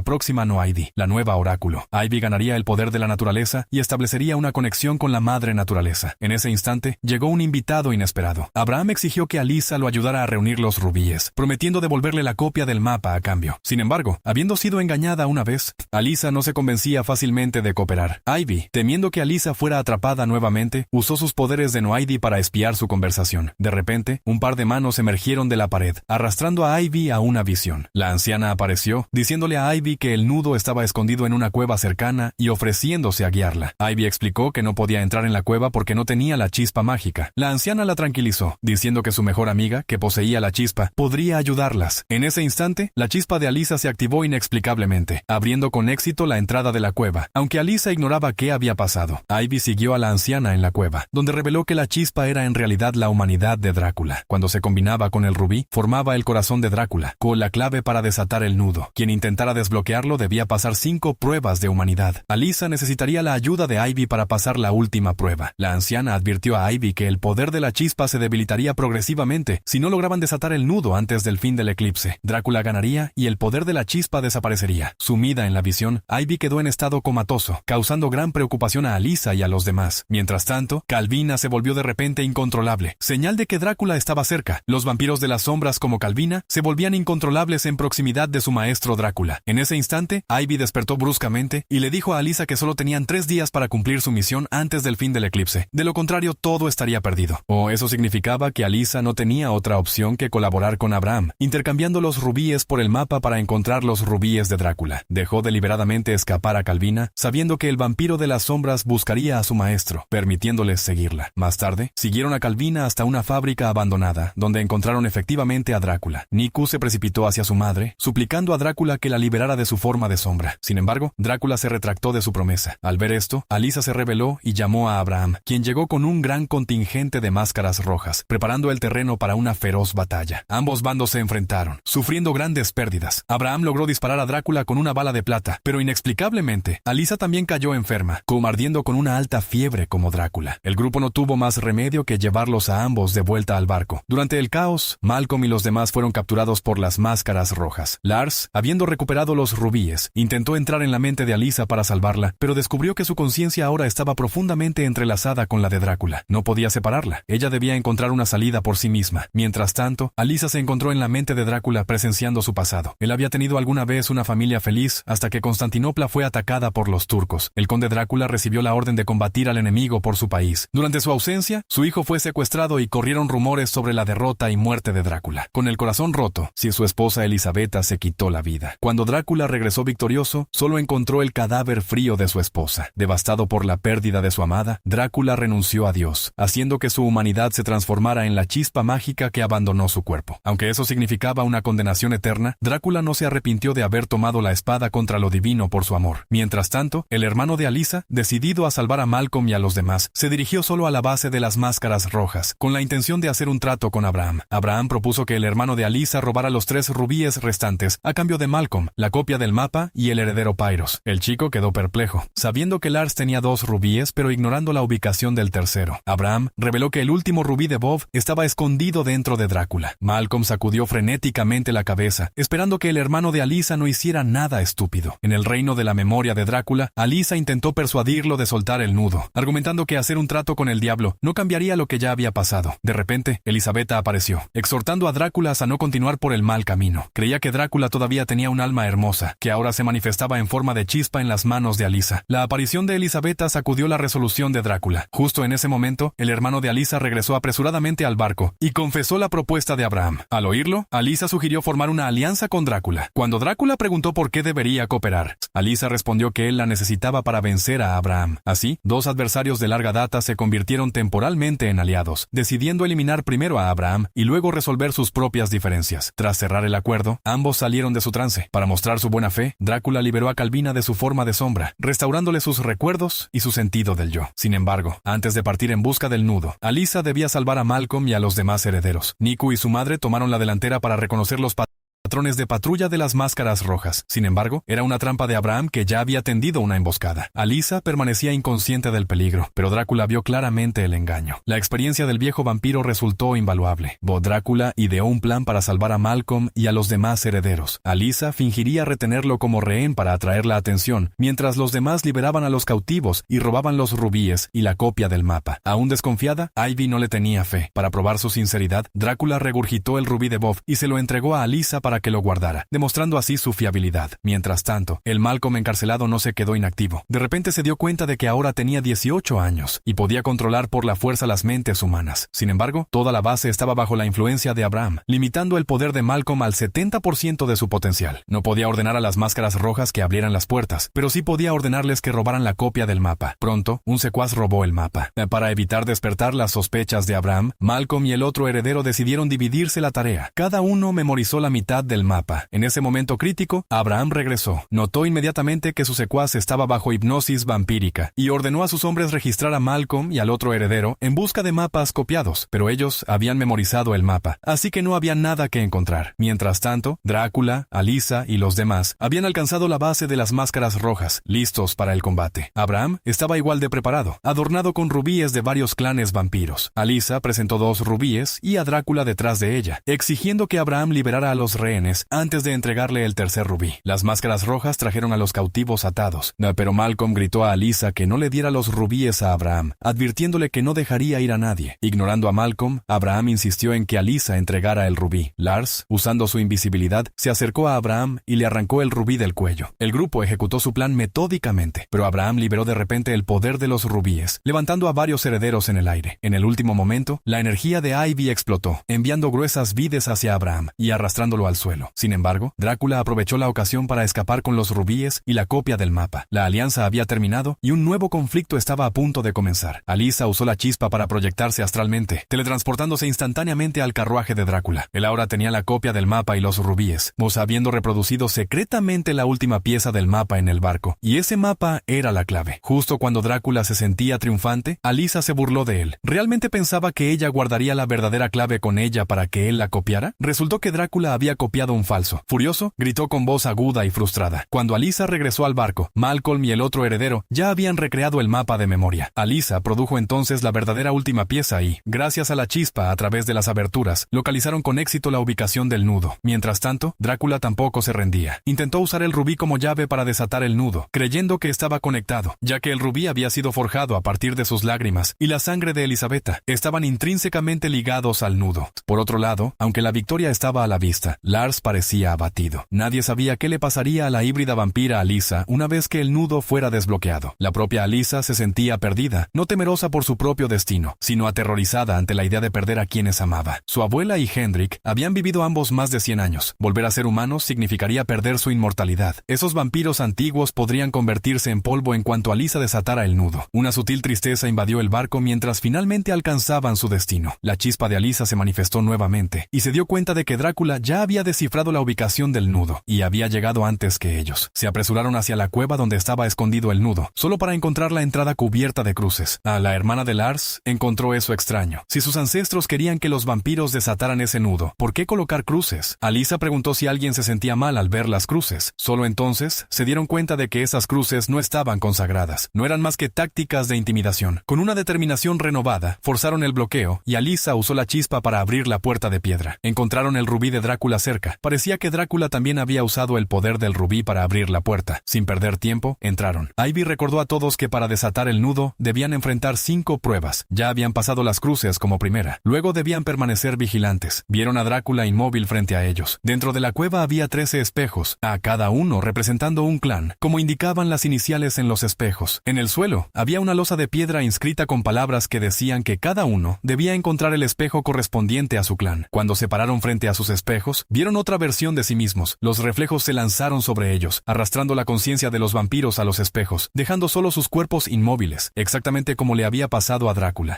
próxima Noaidi, la nueva oráculo. Ivy ganaría el poder de la naturaleza y establecería una conexión con la madre naturaleza. En ese instante, llegó un invitado inesperado. Abraham exigió que Alyssa lo ayudara a reunir los rubíes, prometiendo devolverle la copia del mapa a cambio. Sin embargo, habiendo sido engañada una vez, Alyssa no se convencía fácilmente de cooperar. Ivy, temiendo que Alyssa fuera atrapada nuevamente, usó sus poderes de Noaidi para espiar su conversación. De repente, un par de manos emergieron de la pared, arrastrando a Ivy a una visión. La anciana apareció, diciéndole a Ivy que el nudo estaba escondido en una cueva cercana y ofreciéndose a guiarla. Ivy explicó que no podía entrar en la cueva porque no tenía la chispa mágica. La anciana la tranquilizó, diciendo que su mejor amiga, que poseía la chispa, podría ayudarlas. En ese instante, la chispa de Alyssa se activó inexplicablemente, abriendo con éxito la entrada de la cueva. Aunque Alyssa ignoraba qué había pasado, Ivy siguió a la anciana en la cueva, donde reveló que la chispa era en realidad la humanidad de Drácula. Cuando se combinaba con el rubí, formaba el corazón de Drácula, con la clave para desatar el nudo. Quien intentara desbloquearlo debía pasar 5 pruebas de humanidad. Alyssa necesitaría la ayuda de Ivy para pasar la última prueba. La anciana advirtió a Ivy que el poder de la chispa se debilitaría progresivamente si no lograban desatar el nudo antes del fin del eclipse. Drácula ganaría y el poder de la chispa desaparecería. Sumida en la visión, Ivy quedó en estado comatoso, causando gran preocupación a Alyssa y a los demás. Mientras tanto, Calvina se volvió de repente incontrolable, señal de que Drácula estaba cerca. Los vampiros de las sombras como Calvina se volvían incontrolables en proximidad de su maestro Drácula. En ese instante, Ivy despertó bruscamente y le dijo a Alyssa que solo tenían 3 días para cumplir su misión antes del fin del eclipse. De lo contrario, todo estaría perdido. Eso significaba que Alyssa no tenía otra opción que colaborar con Abraham, intercambiando los rubíes por el mapa para encontrar los rubíes de Drácula. Dejó deliberadamente escapar a Calvina, sabiendo que el vampiro de las sombras buscaría a su maestro, permitiéndoles seguirla. Más tarde, siguieron a Calvina hasta una fábrica abandonada, donde encontraron efectivamente a Drácula. Niku se precipitó hacia su madre, suplicando a Drácula que la liberara de su forma de sombra. Sin embargo, Drácula se retractó de su promesa. Al ver esto, Alyssa se rebeló y llamó a Abraham, quien llegó con un gran contingente de máscaras rojas, preparando el terreno para una feroz batalla. Ambos bandos se enfrentaron, sufriendo grandes pérdidas. Abraham logró disparar a Drácula con una bala de plata, pero inexplicablemente, Alyssa también cayó enferma, ardiendo con una alta fiebre como Drácula. El grupo no tuvo más remedio que llevarlos a ambos de vuelta al barco. Durante el caos, Malcolm y los demás fueron capturados por las máscaras rojas. Lars, habiendo recuperado los rubíes, intentó entrar en la mente de Alyssa para salvarla, pero descubrió que su conciencia ahora estaba profundamente entrelazada con la de Drácula. No podía separarla. Ella debía encontrar una salida por sí misma. Mientras tanto, Alyssa se encontró en la mente de Drácula presenciando su pasado. Él había tenido alguna vez una familia feliz hasta que Constantinopla fue atacada por los turcos. El conde Drácula recibió la orden de combatir al enemigo por su país. Durante su ausencia, su hijo fue secuestrado y corrieron rumores sobre la derrota y muerte de Drácula. Con el corazón roto, su esposa Elisabetta se quitó la vida. Cuando Drácula regresó victorioso, solo encontró el cadáver frío de su esposa. Devastado por la pérdida de su amada, Drácula renunció a Dios, haciendo que su humanidad se transformara en la chispa mágica que abandonó su cuerpo. Aunque eso significaba una condenación eterna, Drácula no se arrepintió de haber tomado la espada contra lo divino por su amor. Mientras tanto, el hermano de Alyssa, decidido a salvar a Malcolm y a los demás, se dirigió solo a la base de las máscaras rojas, con la intención de hacer un trato con Abraham. Abraham propuso que el hermano de Alyssa robara los 3 rubíes restantes a cambio de Malcolm, la copia del mapa y el heredero Pyros. El chico quedó perplejo, sabiendo que Lars tenía 2 rubíes pero ignorando la ubicación del tercero. Abraham reveló que el último rubí de Bob estaba escondido dentro de Drácula. Malcolm sacudió frenéticamente la cabeza, esperando que el hermano de Alyssa no hiciera nada estúpido. En el reino de la memoria de Drácula, Alyssa intentó persuadirlo de soltar el nudo, argumentando que hacer un trato con el diablo no cambiaría lo que ya había pasado. De repente, Elisabetta apareció, exhortando a Drácula a no continuar por el mal camino. Creía que Drácula todavía tenía un alma hermosa, que ahora se manifestaba en forma de chispa en las manos de Alyssa. La aparición de Elisabetta sacudió la resolución de Drácula. Justo en ese momento, el hermano de Alyssa regresó apresuradamente al barco y confesó la propuesta de Abraham. Al oírlo, Alyssa sugirió formar una alianza con Drácula. Cuando Drácula preguntó por qué debería cooperar, Alyssa respondió que él la necesitaba para vencer a Abraham. Así, 2 adversarios de larga data se convirtieron temporalmente en aliados, decidiendo eliminar examinar primero a Abraham y luego resolver sus propias diferencias. Tras cerrar el acuerdo, ambos salieron de su trance. Para mostrar su buena fe, Drácula liberó a Calvina de su forma de sombra, restaurándole sus recuerdos y su sentido del yo. Sin embargo, antes de partir en busca del nudo, Alyssa debía salvar a Malcolm y a los demás herederos. Nico y su madre tomaron la delantera para reconocer los patrones de patrulla de las máscaras rojas. Sin embargo, era una trampa de Abraham que ya había tendido una emboscada. Alyssa permanecía inconsciente del peligro, pero Drácula vio claramente el engaño. La experiencia del viejo vampiro resultó invaluable. Drácula ideó un plan para salvar a Malcolm y a los demás herederos. Alyssa fingiría retenerlo como rehén para atraer la atención, mientras los demás liberaban a los cautivos y robaban los rubíes y la copia del mapa. Aún desconfiada, Ivy no le tenía fe. Para probar su sinceridad, Drácula regurgitó el rubí de Bob y se lo entregó a Alyssa para que lo guardara, demostrando así su fiabilidad. Mientras tanto, el Malcolm encarcelado no se quedó inactivo. De repente se dio cuenta de que ahora tenía 18 años y podía controlar por la fuerza las mentes humanas. Sin embargo, toda la base estaba bajo la influencia de Abraham, limitando el poder de Malcolm al 70% de su potencial. No podía ordenar a las máscaras rojas que abrieran las puertas, pero sí podía ordenarles que robaran la copia del mapa. Pronto, un secuaz robó el mapa. Para evitar despertar las sospechas de Abraham, Malcolm y el otro heredero decidieron dividirse la tarea. Cada uno memorizó la mitad del mapa. En ese momento crítico, Abraham regresó. Notó inmediatamente que su secuaz estaba bajo hipnosis vampírica y ordenó a sus hombres registrar a Malcolm y al otro heredero en busca de mapas copiados, pero ellos habían memorizado el mapa, así que no había nada que encontrar. Mientras tanto, Drácula, Alyssa y los demás habían alcanzado la base de las máscaras rojas, listos para el combate. Abraham estaba igual de preparado, adornado con rubíes de varios clanes vampiros. Alyssa presentó 2 rubíes y a Drácula detrás de ella, exigiendo que Abraham liberara a los rehenes antes de entregarle el tercer rubí. Las máscaras rojas trajeron a los cautivos atados, pero Malcolm gritó a Alyssa que no le diera los rubíes a Abraham, advirtiéndole que no dejaría ir a nadie. Ignorando a Malcolm, Abraham insistió en que Alyssa entregara el rubí. Lars, usando su invisibilidad, se acercó a Abraham y le arrancó el rubí del cuello. El grupo ejecutó su plan metódicamente, pero Abraham liberó de repente el poder de los rubíes, levantando a varios herederos en el aire. En el último momento, la energía de Ivy explotó, enviando gruesas vides hacia Abraham y arrastrándolo al suelo. Sin embargo, Drácula aprovechó la ocasión para escapar con los rubíes y la copia del mapa. La alianza había terminado y un nuevo conflicto estaba a punto de comenzar. Alyssa usó la chispa para proyectarse astralmente, teletransportándose instantáneamente al carruaje de Drácula. Él ahora tenía la copia del mapa y los rubíes, habiendo reproducido secretamente la última pieza del mapa en el barco, y ese mapa era la clave. Justo cuando Drácula se sentía triunfante, Alyssa se burló de él. ¿Realmente pensaba que ella guardaría la verdadera clave con ella para que él la copiara? Resultó que Drácula había copiado un falso. Furioso, gritó con voz aguda y frustrada. Cuando Alyssa regresó al barco, Malcolm y el otro heredero ya habían recreado el mapa de memoria. Alyssa produjo entonces la verdadera última pieza y, gracias a la chispa a través de las aberturas, localizaron con éxito la ubicación del nudo. Mientras tanto, Drácula tampoco se rendía. Intentó usar el rubí como llave para desatar el nudo, creyendo que estaba conectado, ya que el rubí había sido forjado a partir de sus lágrimas y la sangre de Elisabetta estaban intrínsecamente ligados al nudo. Por otro lado, aunque la victoria estaba a la vista, Lars parecía abatido. Nadie sabía qué le pasaría a la híbrida vampira Alyssa una vez que el nudo fuera desbloqueado. La propia Alyssa se sentía perdida, no temerosa por su propio destino, sino aterrorizada ante la idea de perder a quienes amaba. Su abuela y Hendrik habían vivido ambos más de 100 años. Volver a ser humanos significaría perder su inmortalidad. Esos vampiros antiguos podrían convertirse en polvo en cuanto Alyssa desatara el nudo. Una sutil tristeza invadió el barco mientras finalmente alcanzaban su destino. La chispa de Alyssa se manifestó nuevamente y se dio cuenta de que Drácula ya había descifrado la ubicación del nudo y había llegado antes que ellos. Se apresuraron hacia la cueva donde estaba escondido el nudo, solo para encontrar la entrada cubierta de cruces. A la hermana de Lars encontró eso extraño. Si sus ancestros querían que los vampiros desataran ese nudo, ¿por qué colocar cruces? Alyssa preguntó si alguien se sentía mal al ver las cruces. Solo entonces se dieron cuenta de que esas cruces no estaban consagradas. No eran más que tácticas de intimidación. Con una determinación renovada, forzaron el bloqueo y Alyssa usó la chispa para abrir la puerta de piedra. Encontraron el rubí de Drácula cerca. Parecía que Drácula también había usado el poder del rubí para abrir la puerta. Sin perder tiempo, entraron. Ivy recordó a todos que para desatar el nudo debían enfrentar 5 pruebas. Ya habían pasado las cruces como primera. Luego debían permanecer vigilantes. Vieron a Drácula inmóvil frente a ellos. Dentro de la cueva había 13 espejos, a cada uno representando un clan, como indicaban las iniciales en los espejos. En el suelo había una losa de piedra inscrita con palabras que decían que cada uno debía encontrar el espejo correspondiente a su clan. Cuando se pararon frente a sus espejos, vieron otra versión de sí mismos. Los reflejos se lanzaron sobre ellos, arrastrando la conciencia de los vampiros a los espejos, dejando solo sus cuerpos inmóviles, exactamente como le había pasado a Drácula.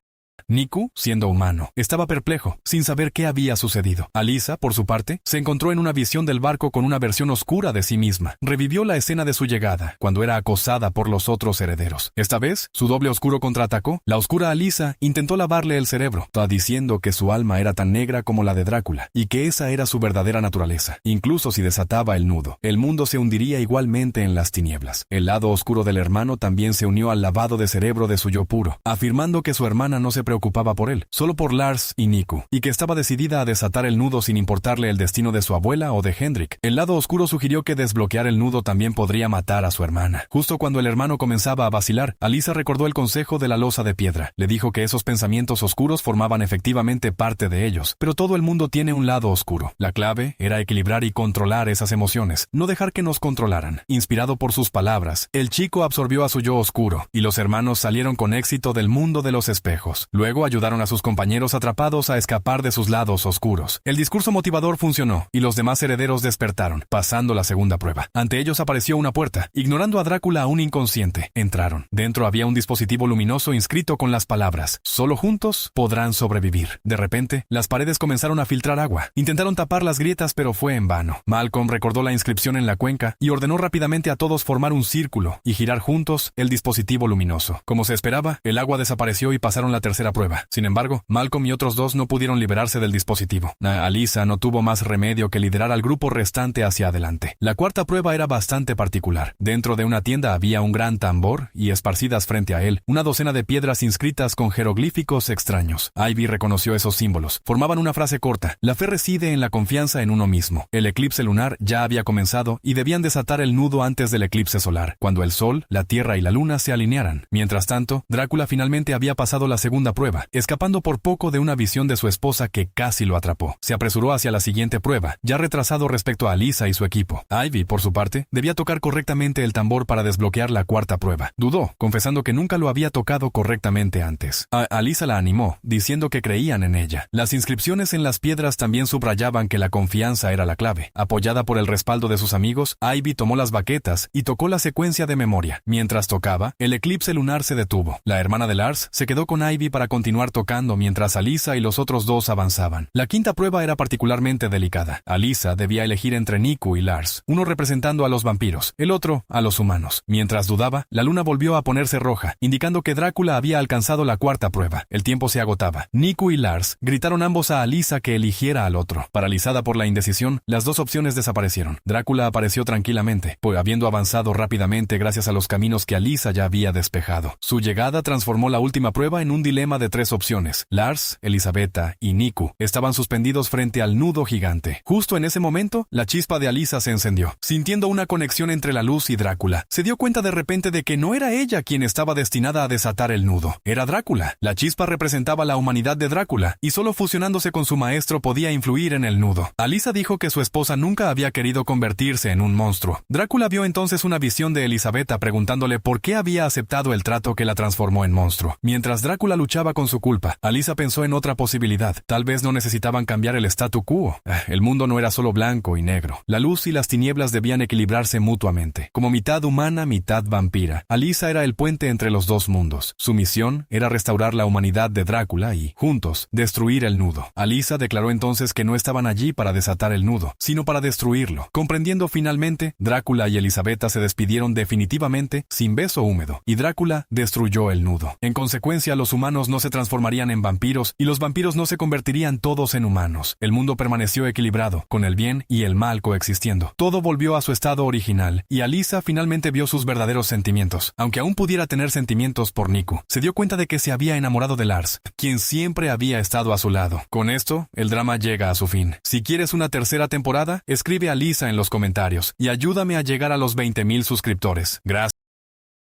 Niku, siendo humano, estaba perplejo, sin saber qué había sucedido. Alisa, por su parte, se encontró en una visión del barco con una versión oscura de sí misma. Revivió la escena de su llegada, cuando era acosada por los otros herederos. Esta vez, su doble oscuro contraatacó. La oscura Alisa intentó lavarle el cerebro, diciendo que su alma era tan negra como la de Drácula, y que esa era su verdadera naturaleza. Incluso si desataba el nudo, el mundo se hundiría igualmente en las tinieblas. El lado oscuro del hermano también se unió al lavado de cerebro de su yo puro, afirmando que su hermana no se preocupaba por él, solo por Lars y Niku, y que estaba decidida a desatar el nudo sin importarle el destino de su abuela o de Hendrik. El lado oscuro sugirió que desbloquear el nudo también podría matar a su hermana. Justo cuando el hermano comenzaba a vacilar, Alisa recordó el consejo de la losa de piedra. Le dijo que esos pensamientos oscuros formaban efectivamente parte de ellos, pero todo el mundo tiene un lado oscuro. La clave era equilibrar y controlar esas emociones, no dejar que nos controlaran. Inspirado por sus palabras, el chico absorbió a su yo oscuro, y los hermanos salieron con éxito del mundo de los espejos. Luego ayudaron a sus compañeros atrapados a escapar de sus lados oscuros. El discurso motivador funcionó, y los demás herederos despertaron, pasando la segunda prueba. Ante ellos apareció una puerta. Ignorando a Drácula aún inconsciente, entraron. Dentro había un dispositivo luminoso inscrito con las palabras: solo juntos podrán sobrevivir. De repente, las paredes comenzaron a filtrar agua. Intentaron tapar las grietas, pero fue en vano. Malcolm recordó la inscripción en la cuenca y ordenó rápidamente a todos formar un círculo y girar juntos el dispositivo luminoso. Como se esperaba, el agua desapareció y pasaron la tercera prueba. Sin embargo, Malcolm y otros dos no pudieron liberarse del dispositivo. Alisa no tuvo más remedio que liderar al grupo restante hacia adelante. La cuarta prueba era bastante particular. Dentro de una tienda había un gran tambor y esparcidas frente a él una docena de piedras inscritas con jeroglíficos extraños. Ivy reconoció esos símbolos. Formaban una frase corta: la fe reside en la confianza en uno mismo. El eclipse lunar ya había comenzado y debían desatar el nudo antes del eclipse solar, cuando el sol, la tierra y la luna se alinearan. Mientras tanto, Drácula finalmente había pasado la segunda prueba, escapando por poco de una visión de su esposa que casi lo atrapó. Se apresuró hacia la siguiente prueba, ya retrasado respecto a Alisa y su equipo. Ivy, por su parte, debía tocar correctamente el tambor para desbloquear la cuarta prueba. Dudó, confesando que nunca lo había tocado correctamente antes. Alisa la animó, diciendo que creían en ella. Las inscripciones en las piedras también subrayaban que la confianza era la clave. Apoyada por el respaldo de sus amigos, Ivy tomó las baquetas y tocó la secuencia de memoria. Mientras tocaba, el eclipse lunar se detuvo. La hermana de Lars se quedó con Ivy para continuar tocando mientras Alisa y los otros dos avanzaban. La quinta prueba era particularmente delicada. Alisa debía elegir entre Niku y Lars, uno representando a los vampiros, el otro a los humanos. Mientras dudaba, la luna volvió a ponerse roja, indicando que Drácula había alcanzado la cuarta prueba. El tiempo se agotaba. Niku y Lars gritaron ambos a Alisa que eligiera al otro. Paralizada por la indecisión, las dos opciones desaparecieron. Drácula apareció tranquilamente, pues habiendo avanzado rápidamente gracias a los caminos que Alisa ya había despejado. Su llegada transformó la última prueba en un dilema de tres opciones. Lars, Elisabetta y Niku estaban suspendidos frente al nudo gigante. Justo en ese momento, la chispa de Alisa se encendió. Sintiendo una conexión entre la luz y Drácula, se dio cuenta de repente de que no era ella quien estaba destinada a desatar el nudo. Era Drácula. La chispa representaba la humanidad de Drácula, y solo fusionándose con su maestro podía influir en el nudo. Alisa dijo que su esposa nunca había querido convertirse en un monstruo. Drácula vio entonces una visión de Elisabetta preguntándole por qué había aceptado el trato que la transformó en monstruo. Mientras Drácula luchaba con su culpa, Alisa pensó en otra posibilidad. Tal vez no necesitaban cambiar el statu quo. El mundo no era solo blanco y negro. La luz y las tinieblas debían equilibrarse mutuamente. Como mitad humana, mitad vampira, Alisa era el puente entre los dos mundos. Su misión era restaurar la humanidad de Drácula y, juntos, destruir el nudo. Alisa declaró entonces que no estaban allí para desatar el nudo, sino para destruirlo. Comprendiendo finalmente, Drácula y Elisabetta se despidieron definitivamente, sin beso húmedo, y Drácula destruyó el nudo. En consecuencia, los humanos no se transformarían en vampiros, y los vampiros no se convertirían todos en humanos. El mundo permaneció equilibrado, con el bien y el mal coexistiendo. Todo volvió a su estado original, y Alisa finalmente vio sus verdaderos sentimientos. Aunque aún pudiera tener sentimientos por Niku, se dio cuenta de que se había enamorado de Lars, quien siempre había estado a su lado. Con esto, el drama llega a su fin. Si quieres una tercera temporada, escribe a Alisa en los comentarios, y ayúdame a llegar a los 20,000 suscriptores. Gracias.